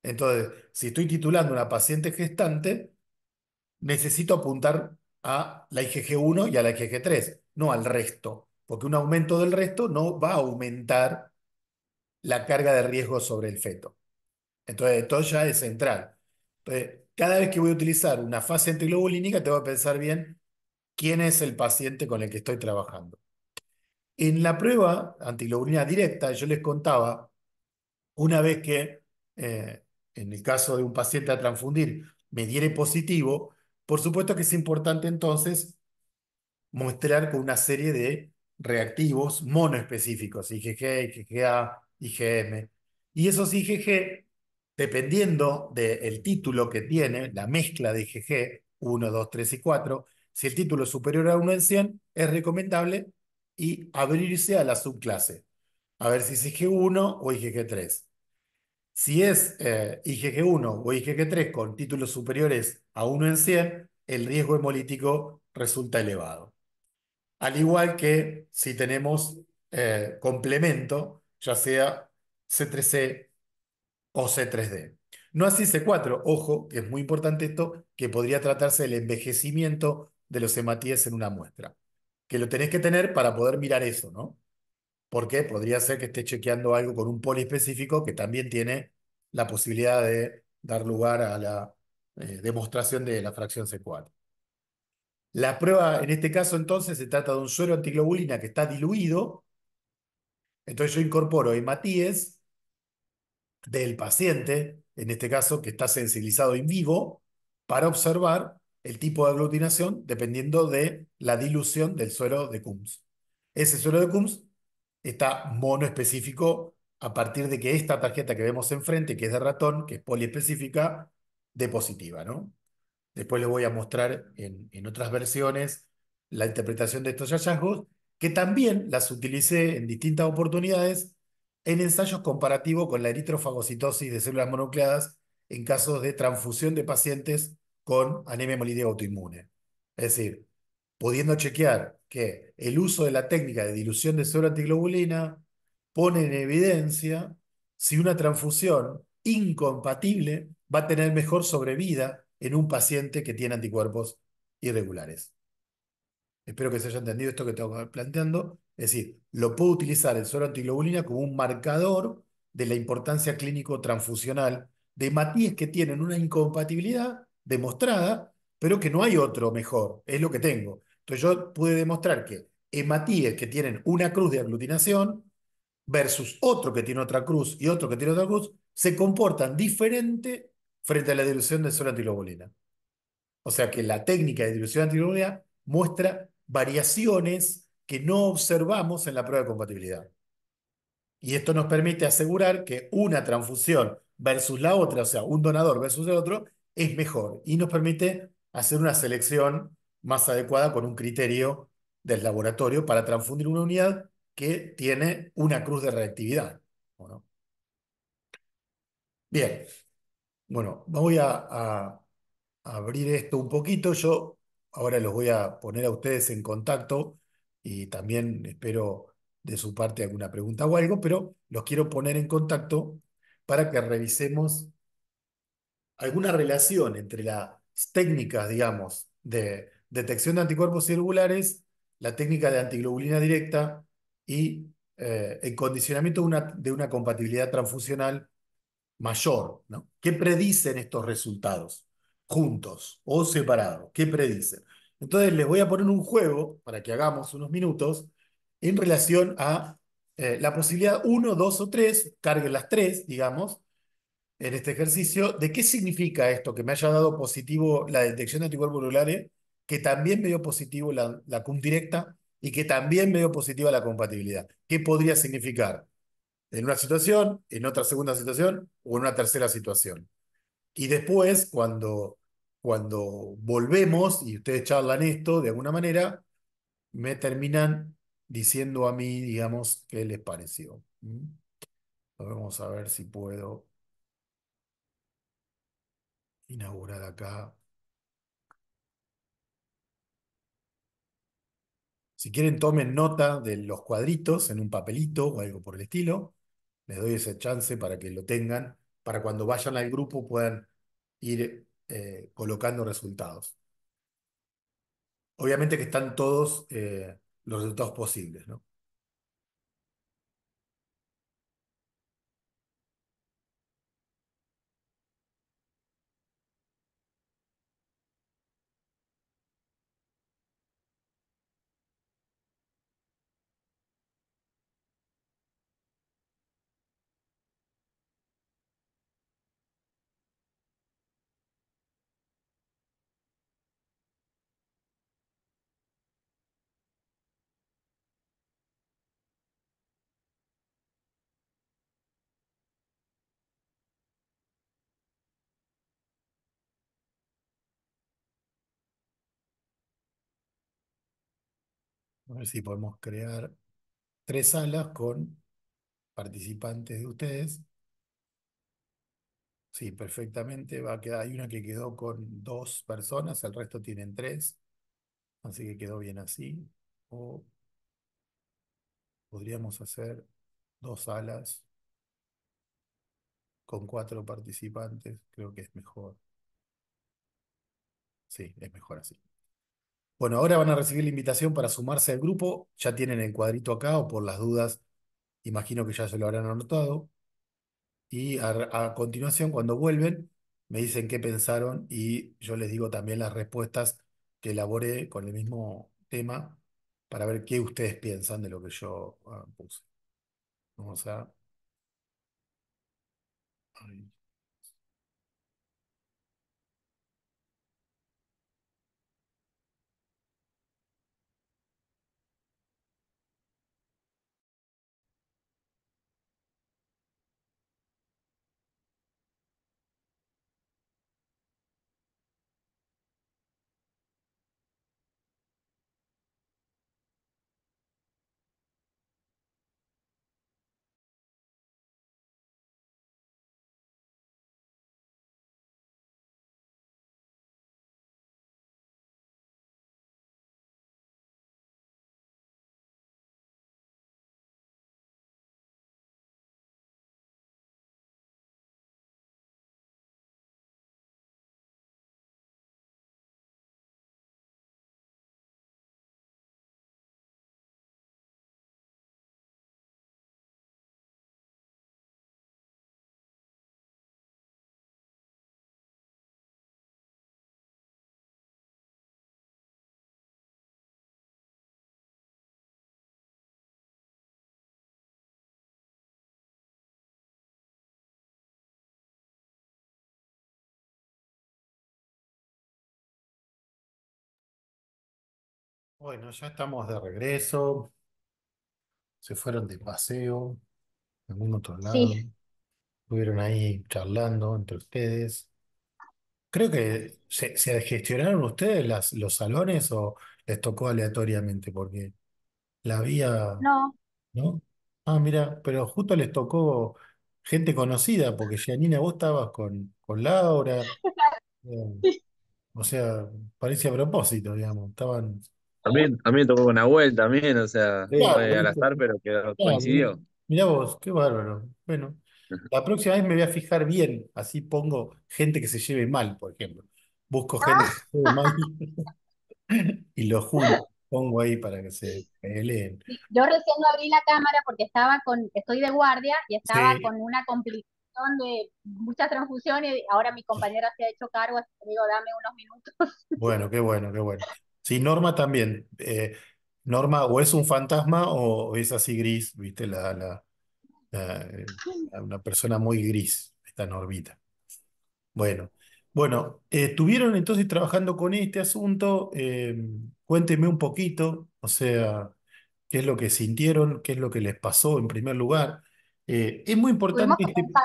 Entonces, si estoy titulando a una paciente gestante, necesito apuntar a la IgG1 y a la IgG3, no al resto, porque un aumento del resto no va a aumentar la carga de riesgo sobre el feto. Entonces, esto ya es central. Entonces, cada vez que voy a utilizar una fase antiglobulínica, tengo que pensar bien quién es el paciente con el que estoy trabajando. En la prueba antiglobulina directa, yo les contaba, una vez que, en el caso de un paciente a transfundir, me diere positivo, por supuesto que es importante entonces mostrar con una serie de reactivos monoespecíficos, IgG, IgA, IgM. Y esos IgG, dependiendo del título que tiene, la mezcla de IgG, 1, 2, 3 y 4, si el título es superior a 1 en 100, es recomendable y abrirse a la subclase, a ver si es IgG1 o IgG3. Si es IgG1 o IgG3 con títulos superiores a 1 en 100, el riesgo hemolítico resulta elevado. Al igual que si tenemos complemento, ya sea C3C o C3D. No así C4, ojo, que es muy importante esto, que podría tratarse del envejecimiento de los hematíes en una muestra. Que lo tenés que tener para poder mirar eso, ¿no? Porque podría ser que esté chequeando algo con un poliespecífico que también tiene la posibilidad de dar lugar a la demostración de la fracción C4. La prueba, en este caso, entonces, se trata de un suero antiglobulina que está diluido. Entonces yo incorporo hematíes del paciente, en este caso, que está sensibilizado in vivo, para observar el tipo de aglutinación dependiendo de la dilución del suero de Coombs. Ese suero de Coombs está monoespecífico a partir de que esta tarjeta que vemos enfrente, que es de ratón, que es poliespecífica, dé positiva, ¿no? Después les voy a mostrar en otras versiones la interpretación de estos hallazgos, que también las utilicé en distintas oportunidades en ensayos comparativos con la eritrofagocitosis de células mononucleadas en casos de transfusión de pacientes con anemia hemolítica autoinmune. Es decir, pudiendo chequear que el uso de la técnica de dilución de suero antiglobulina pone en evidencia si una transfusión incompatible va a tener mejor sobrevida en un paciente que tiene anticuerpos irregulares. Espero que se haya entendido esto que tengo planteando. Es decir, lo puedo utilizar el suero antiglobulina como un marcador de la importancia clínico-transfusional de hematíes que tienen una incompatibilidad demostrada, pero que no hay otro mejor. Es lo que tengo. Entonces yo pude demostrar que hematíes que tienen una cruz de aglutinación versus otro que tiene otra cruz y otro que tiene otra cruz, se comportan diferente frente a la dilución de suero antiglobulina. O sea que la técnica de dilución antiglobulina muestra variaciones que no observamos en la prueba de compatibilidad. Y esto nos permite asegurar que una transfusión versus la otra, o sea, un donador versus el otro, es mejor. Y nos permite hacer una selección más adecuada con un criterio del laboratorio para transfundir una unidad que tiene una cruz de reactividad. ¿O no? Bien, bueno, voy a abrir esto un poquito. Yo ahora los voy a poner a ustedes en contacto y también espero de su parte alguna pregunta o algo, pero los quiero poner en contacto para que revisemos alguna relación entre las técnicas, digamos, de detección de anticuerpos irregulares, la técnica de antiglobulina directa y el condicionamiento de una compatibilidad transfusional mayor, ¿no? ¿Qué predicen estos resultados? Juntos o separados, ¿qué predicen? Entonces les voy a poner un juego para que hagamos unos minutos en relación a la posibilidad uno, 2 o 3, carguen las tres, digamos, en este ejercicio, de qué significa esto, que me haya dado positivo la detección de anticuerpos celulares, que también me dio positivo la CUM directa y que también me dio positiva la compatibilidad. ¿Qué podría significar? En una situación, en otra segunda situación o en una tercera situación. Y después, cuando volvemos y ustedes charlan esto de alguna manera, me terminan diciendo a mí, digamos, qué les pareció. ¿Mm? Vamos a ver si puedo inaugurar acá. Si quieren, tomen nota de los cuadritos en un papelito o algo por el estilo. Les doy ese chance para que lo tengan, para cuando vayan al grupo puedan ir colocando resultados. Obviamente que están todos los resultados posibles, ¿no? A ver si podemos crear tres salas con participantes de ustedes. Sí, perfectamente. Va a quedar, hay una que quedó con dos personas, el resto tienen tres, así que quedó bien así. O podríamos hacer dos salas con cuatro participantes, creo que es mejor. Sí, es mejor así. Bueno, ahora van a recibir la invitación para sumarse al grupo. Ya tienen el cuadrito acá, o por las dudas, imagino que ya se lo habrán anotado. Y a continuación, cuando vuelven, me dicen qué pensaron y yo les digo también las respuestas que elaboré con el mismo tema para ver qué ustedes piensan de lo que yo puse. Vamos a... ay. Bueno, ya estamos de regreso. Se fueron de paseo a algún otro lado. Sí, Estuvieron ahí charlando entre ustedes. Creo que se gestionaron ustedes los salones o les tocó aleatoriamente, porque la vía, no, ¿no? Ah, mira, pero justo les tocó gente conocida, porque Janina, vos estabas con Laura, eh, o sea, parece a propósito, digamos, estaban... También tocó con Nahuel también, o sea, Claro, fue al ¿viste? azar, pero Claro, coincidió. mirá vos, qué bárbaro. Bueno, la próxima vez me voy a fijar bien, así pongo gente que se lleve mal, por ejemplo. Busco gente que se ah, lleve mal y lo junto, pongo ahí para que se peleen. sí, yo recién no abrí la cámara porque estoy de guardia y estaba Sí, con una complicación de muchas transfusiones y ahora mi compañera se ha hecho cargo, así que digo, dame unos minutos. bueno, qué bueno, qué bueno. Sí, Norma también. Norma o es un fantasma o es así gris, ¿viste? Una persona muy gris, esta Normita. Bueno, bueno, estuvieron entonces trabajando con este asunto. Cuénteme un poquito, o sea, qué es lo que sintieron, qué es lo que les pasó en primer lugar. Es muy Tuvimos importante que este, pensar.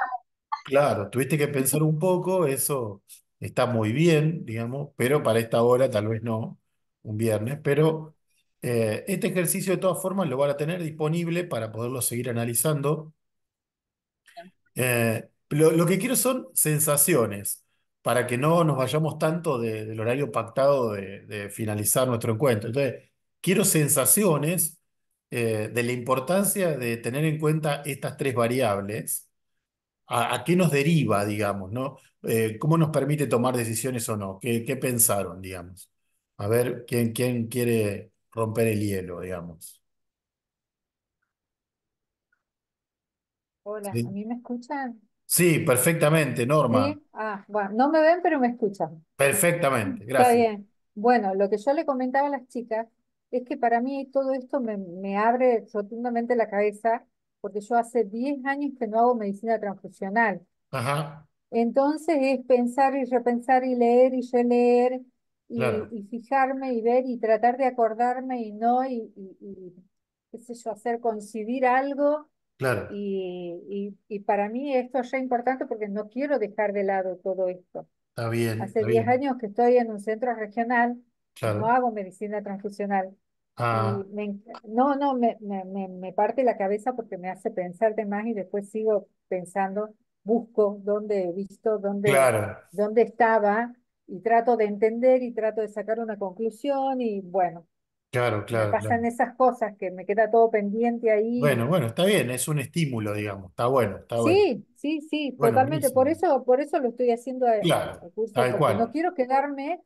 claro, tuviste que pensar un poco, eso está muy bien, digamos, pero para esta hora tal vez no, un viernes, pero este ejercicio de todas formas lo van a tener disponible para poderlo seguir analizando. Lo que quiero son sensaciones, para que no nos vayamos tanto del horario pactado de finalizar nuestro encuentro. Entonces, quiero sensaciones de la importancia de tener en cuenta estas tres variables. A qué nos deriva, digamos, ¿no? ¿Cómo nos permite tomar decisiones o no? ¿Qué pensaron, digamos? A ver, quién quiere romper el hielo, digamos. Hola, ¿a Sí, mí me escuchan? sí, perfectamente, Norma. Sí. Ah, bueno, no me ven, pero me escuchan. Perfectamente, Está gracias. bien. Bueno, lo que yo le comentaba a las chicas es que para mí todo esto me abre rotundamente la cabeza, porque yo hace 10 años que no hago medicina transfusional. Ajá, Entonces es pensar y repensar y leer y releer claro, y fijarme y ver y tratar de acordarme y no, qué sé yo, hacer coincidir algo. claro. Y para mí esto es re importante porque no quiero dejar de lado todo esto. Está bien, Hace está 10 bien. años que estoy en un centro regional y no Claro. hago medicina transfusional. Y Ah, no, no, me parte la cabeza porque me hace pensar de más y después sigo pensando. busco, dónde he visto, Claro, dónde estaba, y trato de entender y trato de sacar una conclusión, y bueno, claro, me claro, claro. pasan esas cosas que me queda todo pendiente ahí. Bueno, bueno, está bien, es un estímulo, digamos. Está bueno, está bueno. Sí, sí, sí, Bueno, totalmente. buenísimo. Por eso lo estoy haciendo Claro, al curso, tal porque no cual. quiero quedarme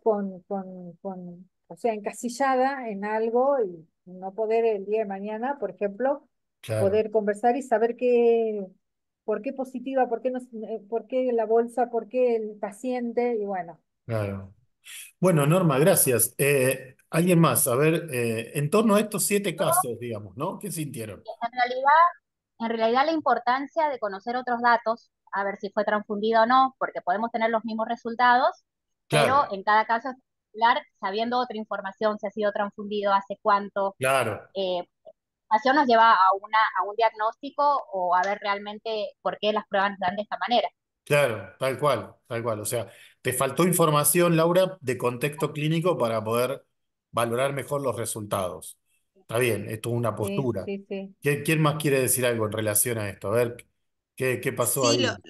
o sea, encasillada en algo y no poder el día de mañana, por ejemplo, Claro, poder conversar y saber por qué positiva, por qué, no, por qué la bolsa, por qué el paciente, y bueno. claro. Bueno, Norma, gracias. ¿Alguien más? A ver, en torno a estos 7 casos, digamos, ¿no? ¿Qué sintieron? En realidad la importancia de conocer otros datos, a ver si fue transfundido o no, porque podemos tener los mismos resultados, pero Claro, en cada caso es particular, sabiendo otra información, si ha sido transfundido, hace cuánto, claro, información nos lleva a un diagnóstico o a ver realmente por qué las pruebas nos dan de esta manera. claro, tal cual, tal cual. O sea, te faltó información, Laura, de contexto clínico para poder valorar mejor los resultados. Está bien, esto es una Sí, postura. sí, sí. ¿Quién más quiere decir algo en relación a esto? A ver, ¿qué pasó Sí, ahí?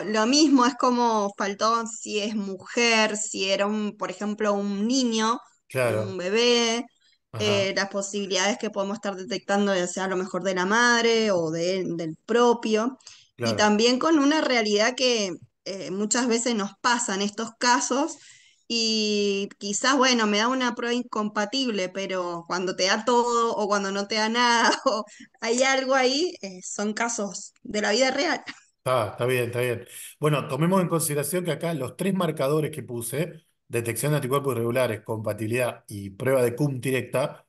lo mismo es como faltó si es mujer, si era por ejemplo, un niño, un Claro, bebé, ajá, las posibilidades que podemos estar detectando, ya sea a lo mejor de la madre o del propio, y claro. también con una realidad que muchas veces nos pasan estos casos. Y quizás, bueno, me da una prueba incompatible, pero cuando te da todo o cuando no te da nada o hay algo ahí, son casos de la vida real. Está bien, está bien. Bueno, tomemos en consideración que acá los 3 marcadores que puse, detección de anticuerpos irregulares, compatibilidad y prueba de CUM directa,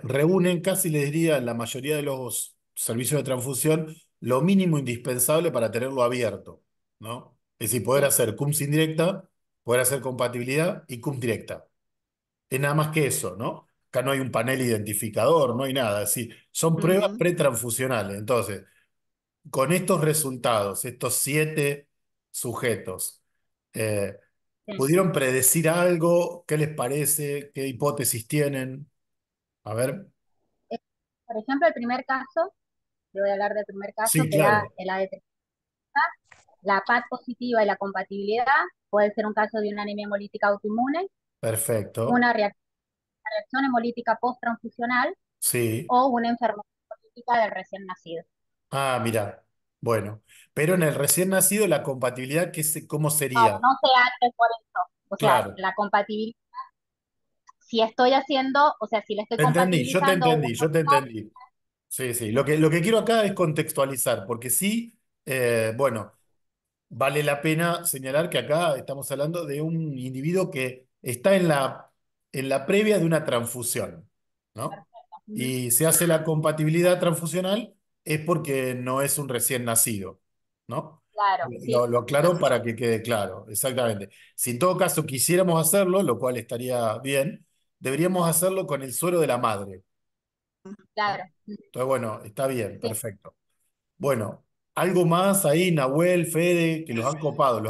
reúnen casi, les diría, en la mayoría de los servicios de transfusión, lo mínimo indispensable para tenerlo abierto, ¿no? Es decir, poder Sí, hacer CUM sin directa, poder hacer compatibilidad y CUM directa. Es nada más que eso, ¿no? Acá no hay un panel identificador, no hay nada. Es decir, son pruebas Ujú. pretransfusionales. Entonces, con estos resultados, estos 7 sujetos, eh, sí. ¿pudieron predecir algo? ¿Qué les parece? ¿Qué hipótesis tienen? A ver. Eh, Por ejemplo, el primer caso, yo voy a hablar del primer caso, Sí, que era claro. la detección, la PAT positiva y la compatibilidad, puede ser un caso de una anemia hemolítica autoinmune, Perfecto. una reacción hemolítica post-transfusional Sí. o una enfermedad hemolítica del recién nacido. Ah, mira. Bueno. Pero en el recién nacido, la compatibilidad, ¿cómo No, sería? no se hace por eso. O sea, Claro. la compatibilidad, si estoy haciendo, o sea, si le estoy Te entendí, yo te compatibilizando uno, entendí, yo te entendí. Sí, sí. Lo que quiero acá es contextualizar, porque sí, bueno. Vale la pena señalar que acá estamos hablando de un individuo que está en la previa de una transfusión, ¿no? ujú, Y se hace la compatibilidad transfusional es porque no es un recién nacido, ¿no? claro, sí, Lo aclaro para que quede claro, exactamente. Si en todo caso quisiéramos hacerlo, lo cual estaría bien, deberíamos hacerlo con el suero de la madre, claro, ¿no? Entonces, bueno, está bien, sí. perfecto. Bueno, algo más ahí, Nahuel, Fede, que los han copado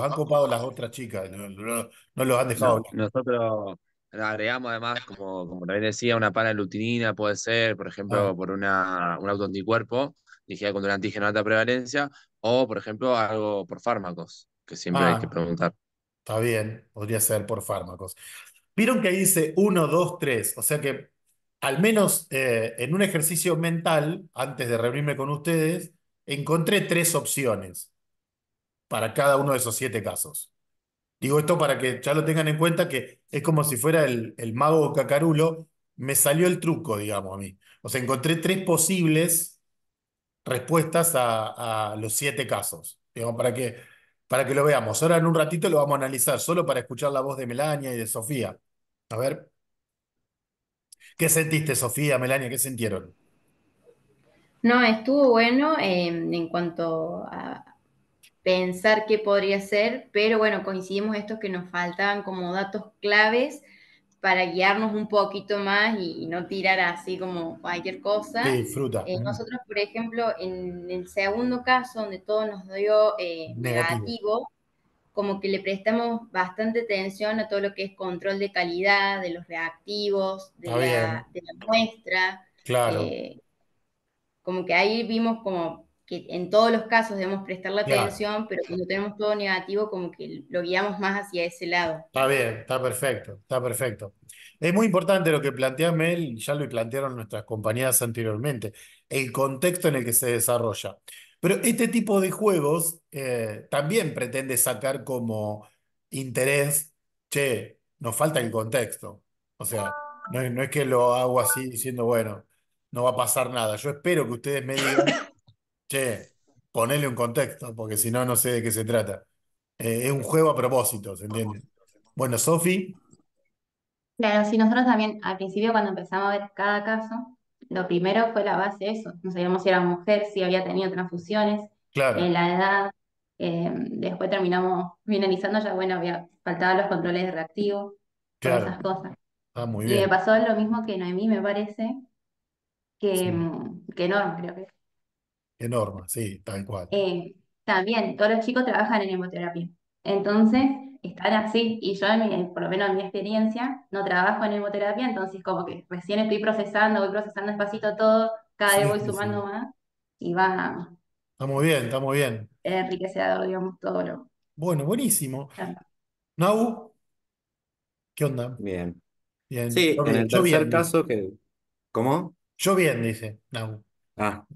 las otras chicas, no los han dejado No, hablar. nosotros agregamos además, como también decía, una panaglutinina puede ser, por Ah, ejemplo, por un autoanticuerpo dirigida contra un antígeno de alta prevalencia, o por ejemplo, algo por fármacos, que siempre hay que ah, preguntar. está bien, podría ser por fármacos. Vieron que ahí dice 1, 2, 3, o sea que al menos en un ejercicio mental, antes de reunirme con ustedes, encontré 3 opciones para cada uno de esos 7 casos. Digo esto para que ya lo tengan en cuenta que es como si fuera el mago Cacarulo, me salió el truco, digamos a mí. O sea, encontré 3 posibles respuestas a los 7 casos, digamos, para que lo veamos. Ahora en un ratito lo vamos a analizar, solo para escuchar la voz de Melania y de Sofía. A ver, ¿qué sentiste, Sofía, Melania? ¿Qué sintieron? No, estuvo bueno en cuanto a pensar qué podría ser, pero bueno, coincidimos estos que nos faltaban como datos claves para guiarnos un poquito más y no tirar así como cualquier cosa. Sí, fruta. Nosotros, por ejemplo, en el segundo caso, donde todo nos dio Negativo. negativo, como que le prestamos bastante atención a todo lo que es control de calidad, de los reactivos, de Está bien, la muestra. claro. eh, Como que ahí vimos como que en todos los casos debemos prestarle Claro. atención, pero cuando tenemos todo negativo, como que lo guiamos más hacia ese lado. Está bien, está perfecto, está perfecto. Es muy importante lo que plantea Mel, ya lo plantearon nuestras compañeras anteriormente, el contexto en el que se desarrolla. Pero este tipo de juegos también pretende sacar como interés, che, nos falta el contexto. O sea, no es que lo hago así diciendo, bueno, no va a pasar nada. Yo espero que ustedes me digan, che, ponele un contexto, porque si no, no sé de qué se trata. Es un juego a propósito, ¿se entiende? Bueno, Sofi, Claro, sí, nosotros también al principio cuando empezamos a ver cada caso, lo primero fue la base de eso, no sabíamos si era mujer, si había tenido transfusiones, claro, la edad, después terminamos finalizando ya, bueno, había faltaban los controles de reactivo, todas esas claro, cosas. está muy Y me bien, pasó lo mismo que Noemí, me parece, sí, que Norma, creo que. enorme, sí, tal cual, Eh, También, todos los chicos trabajan en hemoterapia. Entonces, están así, y yo, por lo menos en mi experiencia, no trabajo en hemoterapia, entonces como que recién estoy procesando, voy procesando despacito todo, cada vez sí, voy sí, sumando sí, más, y va está muy bien, está muy bien. enriquecedor, digamos, todo lo. Bueno, buenísimo. Nau, ¿qué onda? Bien. Bien, Sí, en el yo tercer bien, dice. caso que... ¿Cómo? Yo bien, dice Nau. Ah,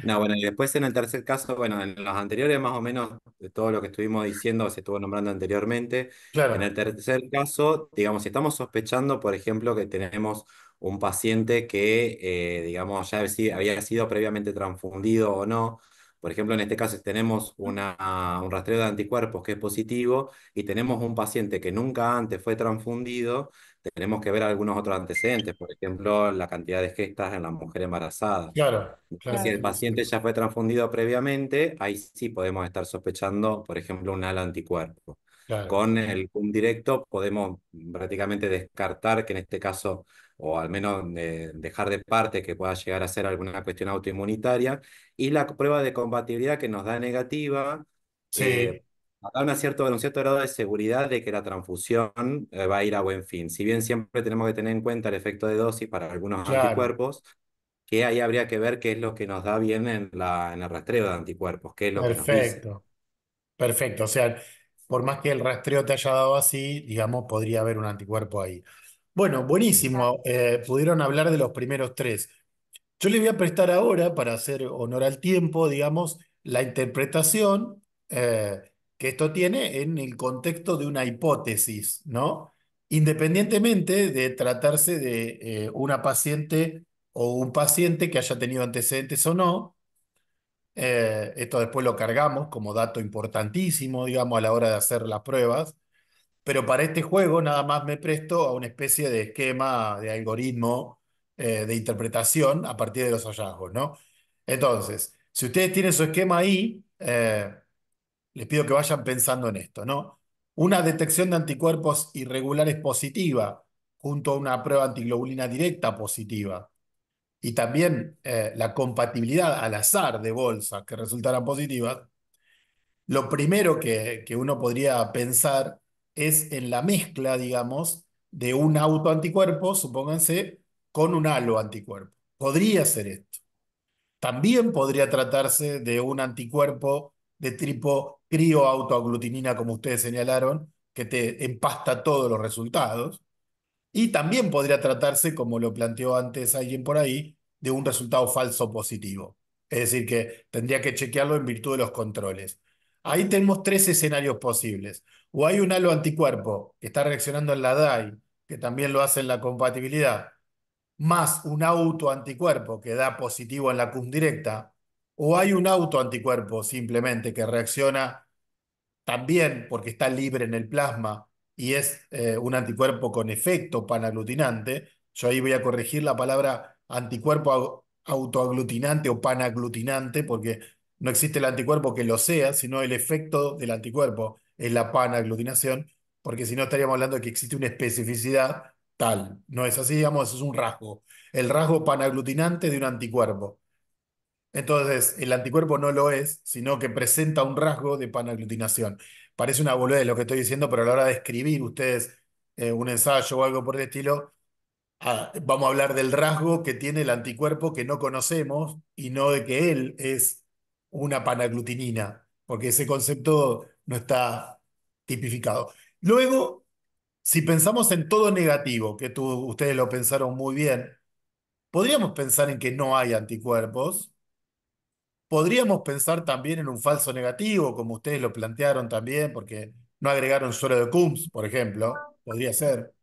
no, bueno, y después en el tercer caso, bueno, en los anteriores más o menos de todo lo que estuvimos diciendo se estuvo nombrando anteriormente. En el Claro, tercer caso, digamos, si estamos sospechando, por ejemplo, que tenemos un paciente que, digamos, había sido previamente transfundido o no. Por ejemplo, en este caso tenemos un rastreo de anticuerpos que es positivo y tenemos un paciente que nunca antes fue transfundido, tenemos que ver algunos otros antecedentes, por ejemplo, la cantidad de gestas en la mujer embarazada. claro, Y claro, si el sí, paciente ya fue transfundido previamente, ahí sí podemos estar sospechando, por ejemplo, un ala anticuerpo. claro, Con el PUM directo podemos prácticamente descartar que en este caso, o al menos dejar de parte que pueda llegar a ser alguna cuestión autoinmunitaria. Y la prueba de compatibilidad que nos da negativa, sí, eh, da un cierto grado de seguridad de que la transfusión va a ir a buen fin. Si bien siempre tenemos que tener en cuenta el efecto de dosis para algunos claro, anticuerpos, que ahí habría que ver qué es lo que nos da bien en el rastreo de anticuerpos, qué es lo que nos dice. perfecto, perfecto. O sea, por más que el rastreo te haya dado así, digamos, podría haber un anticuerpo ahí. Bueno, buenísimo. Pudieron hablar de los primeros tres. Yo le voy a prestar ahora, para hacer honor al tiempo, digamos, la interpretación que esto tiene en el contexto de una hipótesis, ¿no? Independientemente de tratarse de una paciente o un paciente que haya tenido antecedentes o no, esto después lo cargamos como dato importantísimo, digamos, a la hora de hacer las pruebas. Pero para este juego nada más me presto a una especie de esquema, de algoritmo de interpretación a partir de los hallazgos, ¿no? Entonces, si ustedes tienen su esquema ahí, les pido que vayan pensando en esto, ¿no? Una detección de anticuerpos irregulares positiva junto a una prueba antiglobulina directa positiva y también la compatibilidad al azar de bolsas que resultaran positivas, lo primero que uno podría pensar es en la mezcla, digamos, de un autoanticuerpo, supónganse, con un halo anticuerpo. Podría ser esto. También podría tratarse de un anticuerpo de tipo crioautoaglutinina, como ustedes señalaron, que te empasta todos los resultados. Y también podría tratarse, como lo planteó antes alguien por ahí, de un resultado falso positivo. Es decir, que tendría que chequearlo en virtud de los controles. Ahí tenemos tres escenarios posibles. O hay un halo anticuerpo que está reaccionando en la DAI, que también lo hace en la compatibilidad, más un autoanticuerpo que da positivo en la CUM directa, o hay un autoanticuerpo simplemente que reacciona también porque está libre en el plasma y es un anticuerpo con efecto panaglutinante. Yo ahí voy a corregir la palabra anticuerpo autoaglutinante o panaglutinante porque no existe el anticuerpo que lo sea, sino el efecto del anticuerpo es la panaglutinación, porque si no estaríamos hablando de que existe una especificidad tal. No es así, digamos, es un rasgo. El rasgo panaglutinante de un anticuerpo. Entonces, el anticuerpo no lo es, sino que presenta un rasgo de panaglutinación. Parece una boludez lo que estoy diciendo, pero a la hora de escribir ustedes un ensayo o algo por el estilo, vamos a hablar del rasgo que tiene el anticuerpo que no conocemos y no de que él es una panaglutinina, porque ese concepto no está tipificado. Luego, si pensamos en todo negativo, que ustedes lo pensaron muy bien, podríamos pensar en que no hay anticuerpos. Podríamos pensar también en un falso negativo, como ustedes lo plantearon también, porque no agregaron suero de Coombs, por ejemplo. Podría ser.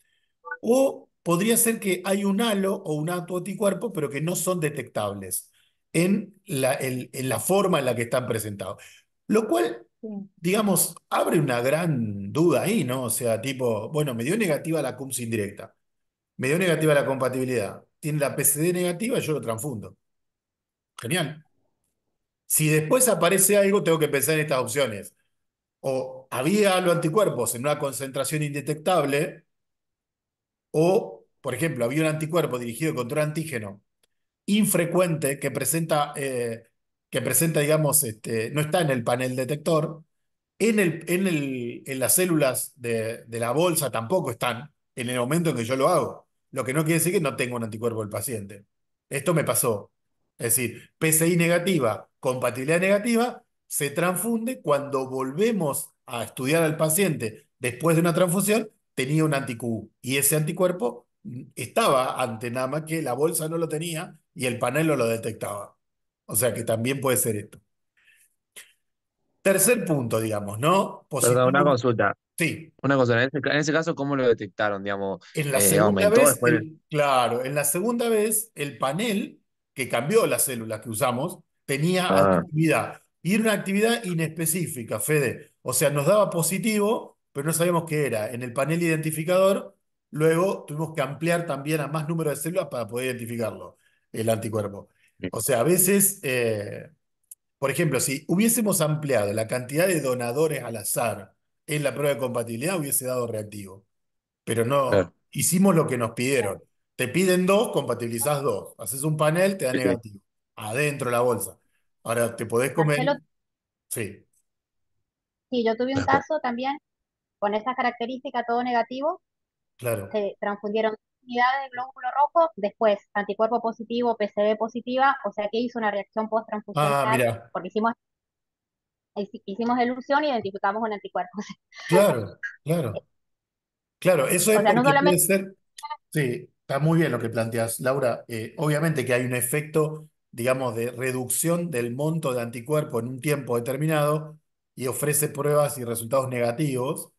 O podría ser que hay un halo o un autoanticuerpo, pero que no son detectables en la forma en la que están presentados. Lo cual, Sí. digamos, abre una gran duda ahí, ¿no? O sea, tipo, bueno, me dio negativa la CUMS indirecta, me dio negativa la compatibilidad, tiene la PCD negativa, yo lo transfundo. Genial. Si después aparece algo, tengo que pensar en estas opciones. O había los anticuerpos en una concentración indetectable, o, por ejemplo, había un anticuerpo dirigido contra un antígeno infrecuente que presenta, digamos, no está en el panel detector, en las células de la bolsa tampoco están en el momento en que yo lo hago. Lo que no quiere decir que no tenga un anticuerpo del paciente. Esto me pasó. Es decir, PCI negativa, compatibilidad negativa, se transfunde cuando volvemos a estudiar al paciente después de una transfusión, tenía un anti-Q y ese anticuerpo estaba ante nada más que la bolsa no lo tenía y el panel no lo detectaba. O sea que también puede ser esto. Tercer punto, digamos, ¿no? Perdón, una Positivo. consulta. Sí, Una cosa, en ese caso, ¿cómo lo detectaron? Digamos, en la segunda ¿aumentó vez, después? claro, en la segunda vez, el panel que cambió las células que usamos tenía Ah, actividad. Y era una actividad inespecífica, Fede. O sea, nos daba positivo, pero no sabíamos qué era. En el panel identificador, luego tuvimos que ampliar también a más número de células para poder identificarlo, el anticuerpo. bien, O sea, a veces, por ejemplo, si hubiésemos ampliado la cantidad de donadores al azar en la prueba de compatibilidad, hubiese dado reactivo. Pero claro. no, hicimos lo que nos pidieron. Te piden dos, compatibilizás dos. Haces un panel, te da Sí, sí. negativo. Adentro de la bolsa. Ahora, te podés comer. Marcelo, Sí, sí, yo tuve un Después. caso también con esa característica, todo negativo, claro. se transfundieron unidades de glóbulo rojo, después anticuerpo positivo, PCB positiva, o sea que hizo una reacción Ah, post-transfusional, mira. porque hicimos elusión y identificamos un anticuerpo. Claro, claro. Claro, eso es O sea, no porque puede solamente ser. Sí, está muy bien lo que planteas, Laura. Obviamente que hay un efecto, digamos, de reducción del monto de anticuerpo en un tiempo determinado y ofrece pruebas y resultados negativos.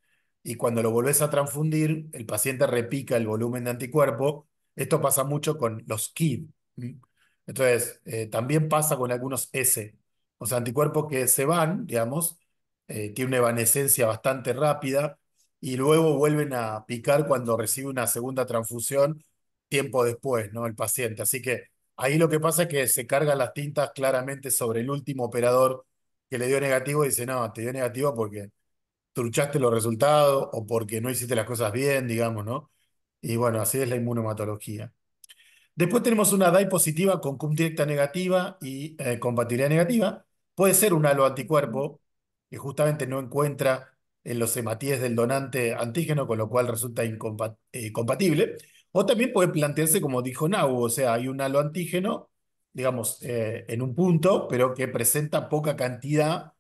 Y cuando lo volvés a transfundir, el paciente repica el volumen de anticuerpo. Esto pasa mucho con los KID. ¿M? Entonces, también pasa con algunos S. O sea, anticuerpos que se van, digamos, tiene una evanescencia bastante rápida y luego vuelven a picar cuando recibe una segunda transfusión tiempo después, ¿no? El paciente. Así que ahí lo que pasa es que se cargan las tintas claramente sobre el último operador que le dio negativo y dice, no, te dio negativo porque truchaste los resultados o porque no hiciste las cosas bien, digamos, ¿no? Y bueno, así es la inmunomatología. Después tenemos una DAI positiva con cum directa negativa y compatibilidad negativa. Puede ser un halo anticuerpo que justamente no encuentra en los hematíes del donante antígeno, con lo cual resulta incompatible. O también puede plantearse, como dijo Nau, o sea, hay un halo antígeno, digamos, en un punto, pero que presenta poca cantidad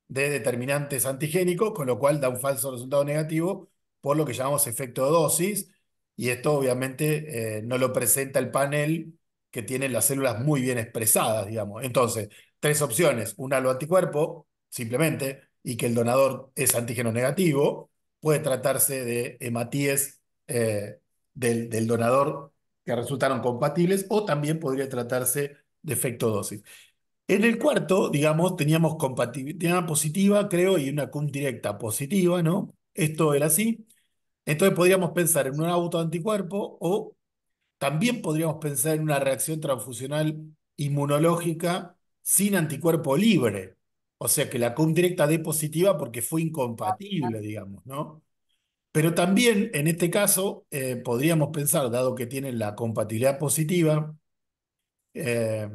de determinantes antigénicos, con lo cual da un falso resultado negativo por lo que llamamos efecto de dosis y esto obviamente no lo presenta el panel que tiene las células muy bien expresadas, digamos. Entonces, tres opciones: un halo anticuerpo, simplemente, y que el donador es antígeno negativo. Puede tratarse de hematíes del donador que resultaron compatibles, o también podría tratarse de efecto dosis. En el cuarto, digamos, teníamos compatibilidad positiva, creo, y una cum directa positiva, ¿no? Esto era así. Entonces podríamos pensar en un autoanticuerpo o también podríamos pensar en una reacción transfusional inmunológica sin anticuerpo libre. O sea que la CUM directa dé positiva porque fue incompatible, digamos, ¿no? Pero también en este caso podríamos pensar, dado que tienen la compatibilidad positiva, eh,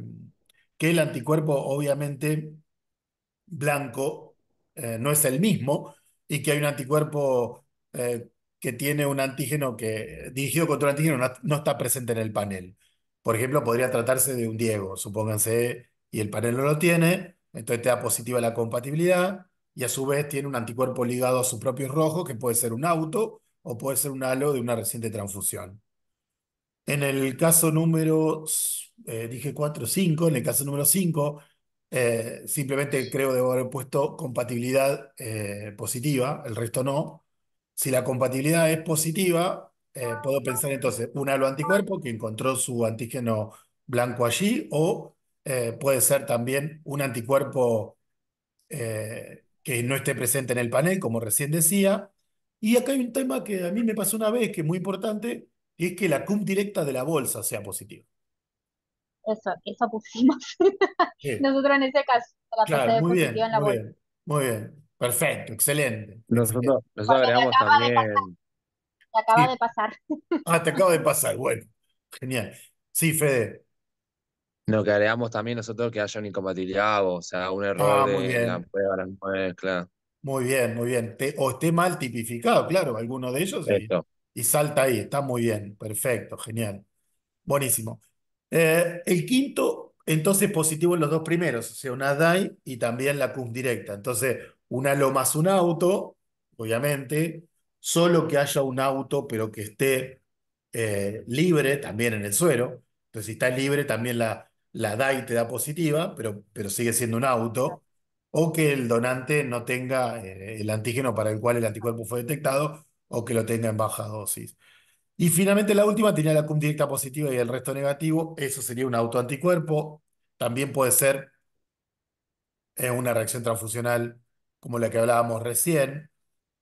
que el anticuerpo obviamente blanco no es el mismo y que hay un anticuerpo que tiene un antígeno que, dirigido contra un antígeno, no está presente en el panel. Por ejemplo, podría tratarse de un Diego, supónganse, y el panel no lo tiene, entonces te da positiva la compatibilidad, y a su vez tiene un anticuerpo ligado a su propio rojo, que puede ser un auto o puede ser un halo de una reciente transfusión. En el caso número, dije 4 5 en el caso número 5 simplemente creo debo haber puesto compatibilidad positiva, el resto no. Si la compatibilidad es positiva, puedo pensar entonces un halo anticuerpo que encontró su antígeno blanco allí, o puede ser también un anticuerpo que no esté presente en el panel, como recién decía. Y acá hay un tema que a mí me pasó una vez, que es muy importante, y es que la cum directa de la bolsa sea positiva. Eso pusimos Sí, nosotros en ese caso, la claro, PCR muy positiva bien, en la muy bolsa. bien, muy bien. Perfecto, excelente, excelente. Nosotros Porque agregamos también, me acaba de Sí. pasar. Ah, te acaba de pasar, bueno, genial. Sí, Fede. lo que agregamos también nosotros que haya una incompatibilidad, o sea, un error Ah, muy de la bien, prueba, la mezcla. muy bien, muy bien. O esté mal tipificado, claro, alguno de ellos, Esto. y salta ahí, está muy bien, perfecto, genial. Buenísimo. El quinto, entonces positivo en los dos primeros, o sea, una DAI y también la cum directa. Entonces, un halo más un auto, obviamente, solo que haya un auto, pero que esté libre también en el suero. Entonces, si está libre, también la DAI te da positiva, pero sigue siendo un auto. O que el donante no tenga el antígeno para el cual el anticuerpo fue detectado, o que lo tenga en baja dosis. Y finalmente la última tenía la cum directa positiva y el resto negativo. Eso sería un autoanticuerpo. También puede ser una reacción transfusional como la que hablábamos recién.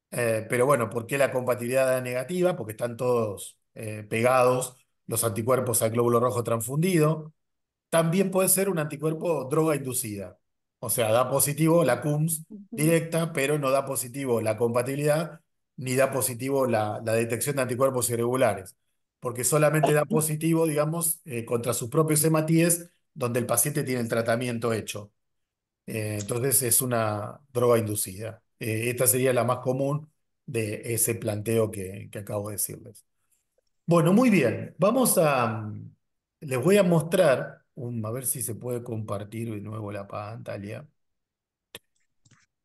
Pero bueno, ¿por qué la compatibilidad da negativa? Porque están todos pegados los anticuerpos al glóbulo rojo transfundido. También puede ser un anticuerpo droga inducida. O sea, da positivo la CUMS Ujú. directa, pero no da positivo la compatibilidad, ni da positivo la detección de anticuerpos irregulares. Porque solamente da positivo, digamos, contra sus propios hematíes, donde el paciente tiene el tratamiento hecho. Entonces es una droga inducida. Esta sería la más común de ese planteo que acabo de decirles. Bueno, muy bien. Les voy a mostrar, a ver si se puede compartir de nuevo la pantalla,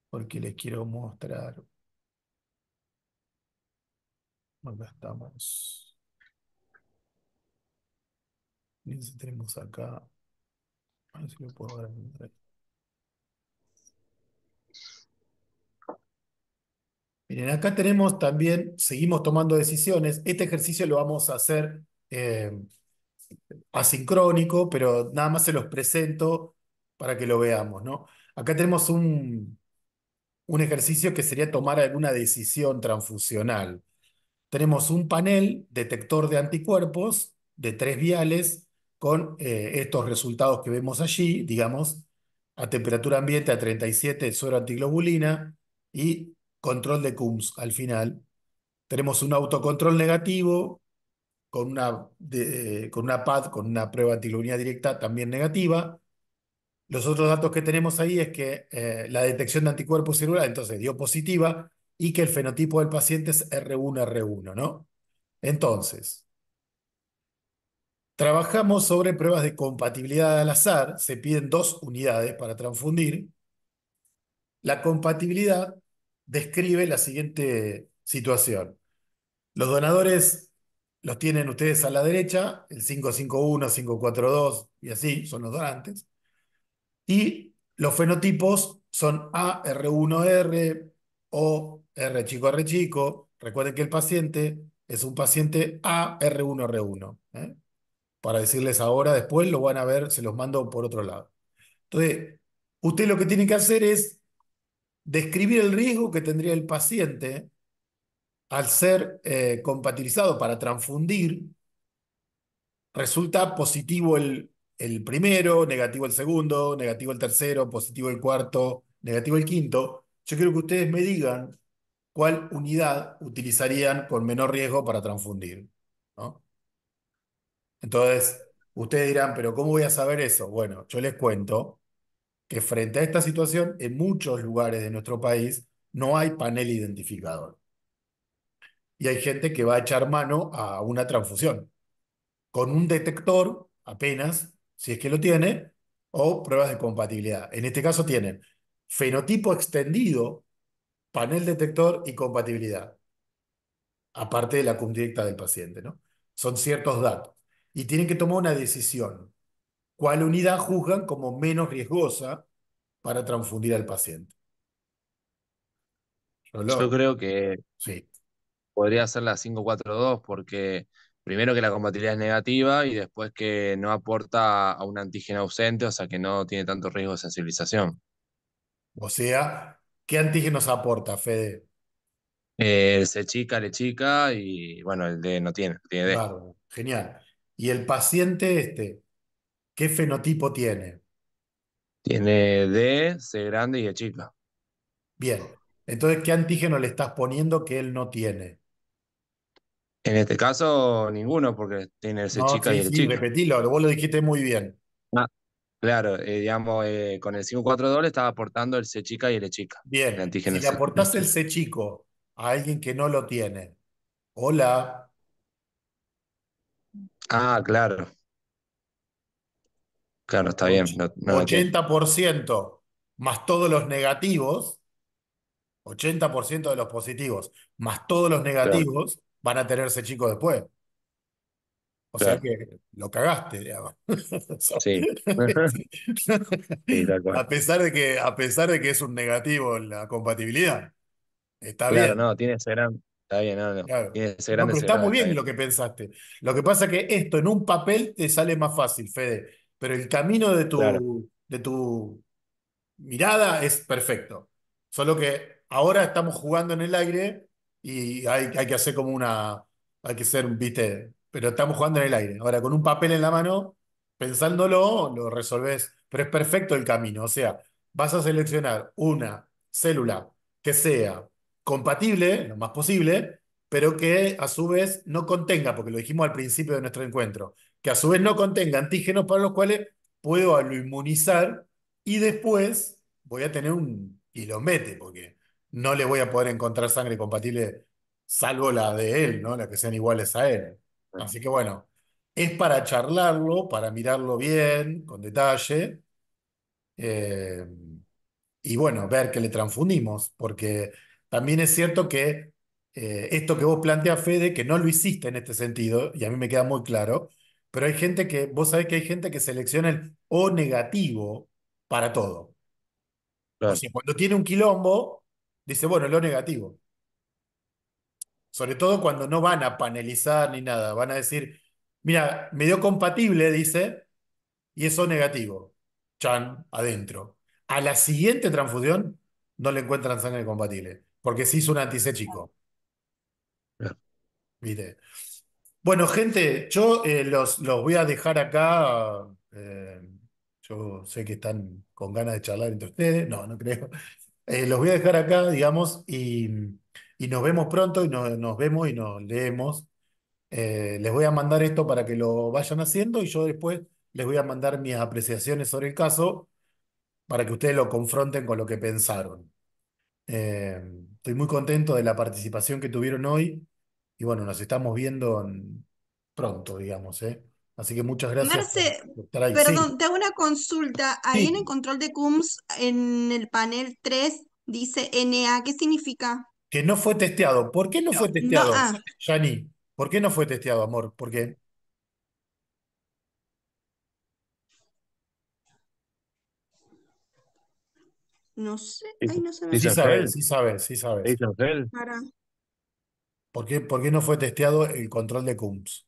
porque les quiero mostrar. Acá estamos. Miren si tenemos acá. A ver si lo puedo ver. Miren, acá tenemos también, seguimos tomando decisiones. Este ejercicio lo vamos a hacer asincrónico, pero nada más se los presento para que lo veamos, ¿no? Acá tenemos un ejercicio que sería tomar alguna decisión transfusional. Tenemos un panel detector de anticuerpos de 3 viales con estos resultados que vemos allí, digamos, a temperatura ambiente a 37 el suero antiglobulina y control de CUMS al final. Tenemos un autocontrol negativo con una PAD, con una prueba antiglobulina directa también negativa. Los otros datos que tenemos ahí es que la detección de anticuerpos celulares entonces dio positiva y que el fenotipo del paciente es R1-R1, ¿no? Entonces, trabajamos sobre pruebas de compatibilidad al azar, se piden 2 unidades para transfundir. La compatibilidad describe la siguiente situación. Los donadores los tienen ustedes a la derecha, el 551, 542 y así, son los donantes. Y los fenotipos son A, R1R o R chico, R chico. Recuerden que el paciente es un paciente A, R1R1. Para decirles ahora, después lo van a ver, se los mando por otro lado. Entonces, usted lo que tiene que hacer es describir el riesgo que tendría el paciente al ser compatibilizado para transfundir. Resulta positivo el primero, negativo el segundo, negativo el tercero, positivo el cuarto, negativo el quinto. Yo quiero que ustedes me digan cuál unidad utilizarían con menor riesgo para transfundir, ¿no? Entonces, ustedes dirán, pero ¿cómo voy a saber eso? Bueno, yo les cuento que frente a esta situación, en muchos lugares de nuestro país no hay panel identificador. y hay gente que va a echar mano a una transfusión con un detector apenas, si es que lo tiene, o pruebas de compatibilidad. En este caso tienen fenotipo extendido, panel detector y compatibilidad, aparte de la conducta del paciente, ¿no? Son ciertos datos. Y tienen que tomar una decisión. ¿Cuál unidad juzgan como menos riesgosa para transfundir al paciente? Yo Rolón. creo que Sí. podría ser la 542 porque primero que la compatibilidad es negativa y después que no aporta a un antígeno ausente, o sea que no tiene tanto riesgo de sensibilización. O sea, ¿qué antígenos aporta, Fede? El C chica, le chica y bueno, el D no tiene D. Bárbaro, genial. ¿Y el paciente qué fenotipo tiene? Tiene D, C grande y E chica. Bien. Entonces, ¿qué antígeno le estás poniendo que él no tiene? En este caso, ninguno porque tiene el C No, chica y sí, el sí, chica. repetilo, vos lo dijiste muy bien. Ah, claro, digamos, con el 542 le estaba aportando el C chica y el E chica. El Bien, antígeno si le C. aportás el C chico a alguien que no lo tiene, hola, Ah, claro, claro, está bien, no lo tiene. 80% más todos los negativos, 80% de los positivos más todos los Claro, negativos van a tener C chico después. O sea claro, que lo cagaste, digamos. sí. Sí, tal cual. A pesar de que es un negativo en la compatibilidad, está Claro, bien. no, tiene ese gran. Está bien, no. Claro. Tiene No, pero ese está grande, muy está bien bien. lo que pensaste. Lo que pasa es que esto en un papel te sale más fácil, Fede. Pero el camino Claro, de tu mirada es perfecto. Solo que ahora estamos jugando en el aire y hay que hacer como una. Hay que ser, viste, pero estamos jugando en el aire. Ahora, con un papel en la mano, pensándolo, lo resolvés. Pero es perfecto el camino. O sea, vas a seleccionar una célula que sea compatible, lo más posible, pero que a su vez no contenga, porque lo dijimos al principio de nuestro encuentro, que a su vez no contenga antígenos para los cuales puedo a lo inmunizar y después voy a tener un quilombete, porque no le voy a poder encontrar sangre compatible, salvo la de él, ¿no? La que sean iguales a él. Así que bueno, es para charlarlo, para mirarlo bien, con detalle, eh, y bueno, ver que le transfundimos, porque también es cierto que esto que vos planteas, Fede, que no lo hiciste en este sentido, y a mí me queda muy claro, pero hay gente que, vos sabés que hay gente que selecciona el O negativo para todo. O claro, sea, cuando tiene un quilombo, dice, bueno, lo negativo. Sobre todo cuando no van a panelizar ni nada, van a decir, mira, me dio compatible, dice, y eso negativo. Chan, adentro. A la siguiente transfusión no le encuentran sangre compatible, porque se hizo un antiséptico, claro. ¿viste? Bueno, gente, yo los voy a dejar acá. Yo sé que están con ganas de charlar entre ustedes. No, no creo. Los voy a dejar acá, digamos, y nos vemos pronto y nos vemos y nos leemos. Les voy a mandar esto para que lo vayan haciendo y yo después les voy a mandar mis apreciaciones sobre el caso para que ustedes lo confronten con lo que pensaron. Eh, Estoy muy contento de la participación que tuvieron hoy y bueno, nos estamos viendo pronto, digamos, ¿eh? Así que muchas gracias Marce, por estar ahí. perdón, Sí, te hago una consulta. Ahí en el sí, control de CUMS, en el panel 3 dice NA. ¿Qué significa? que no fue testeado. ¿Por qué no fue No, testeado, Yani? ¿Por qué no fue testeado, amor? ¿Por qué? no sé. Ay, Thyssen no se me... Sí sabes, Gel, sí sabes, sí sabes. Thyssen Gel. Para. Por qué no fue testeado el control de CUMS?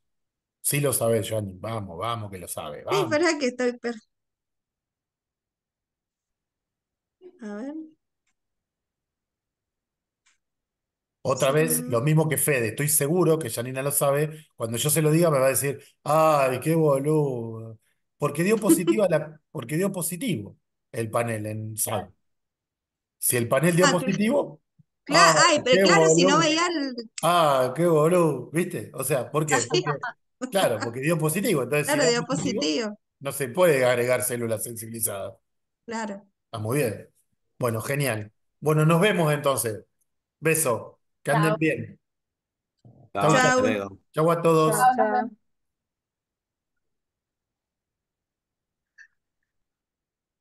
Sí lo sabes, Yani. Vamos, vamos, que lo sabe. Ay, Vamos. para que estoy... A ver. Otra vez, Sí. lo mismo que Fede, estoy seguro que Janina lo sabe. Cuando yo se lo diga, me va a decir, ay, qué boludo. Porque dio positivo el panel en SAD. Si el panel dio Ah, positivo, ah, ay, pero qué claro, si no boludo. veía el... Ah, qué boludo. ¿Viste? O sea, ¿por qué? Claro, porque dio positivo. Entonces, si Claro, da dio positivo, positivo. no se puede agregar células sensibilizadas. Claro. Está muy bien. Bueno, genial. Bueno, nos vemos entonces. Beso. Que anden Chao. bien. Chau, Chao, hasta chau. Chau. luego. Chau a Chao, todos. Chao, nos chao. vemos.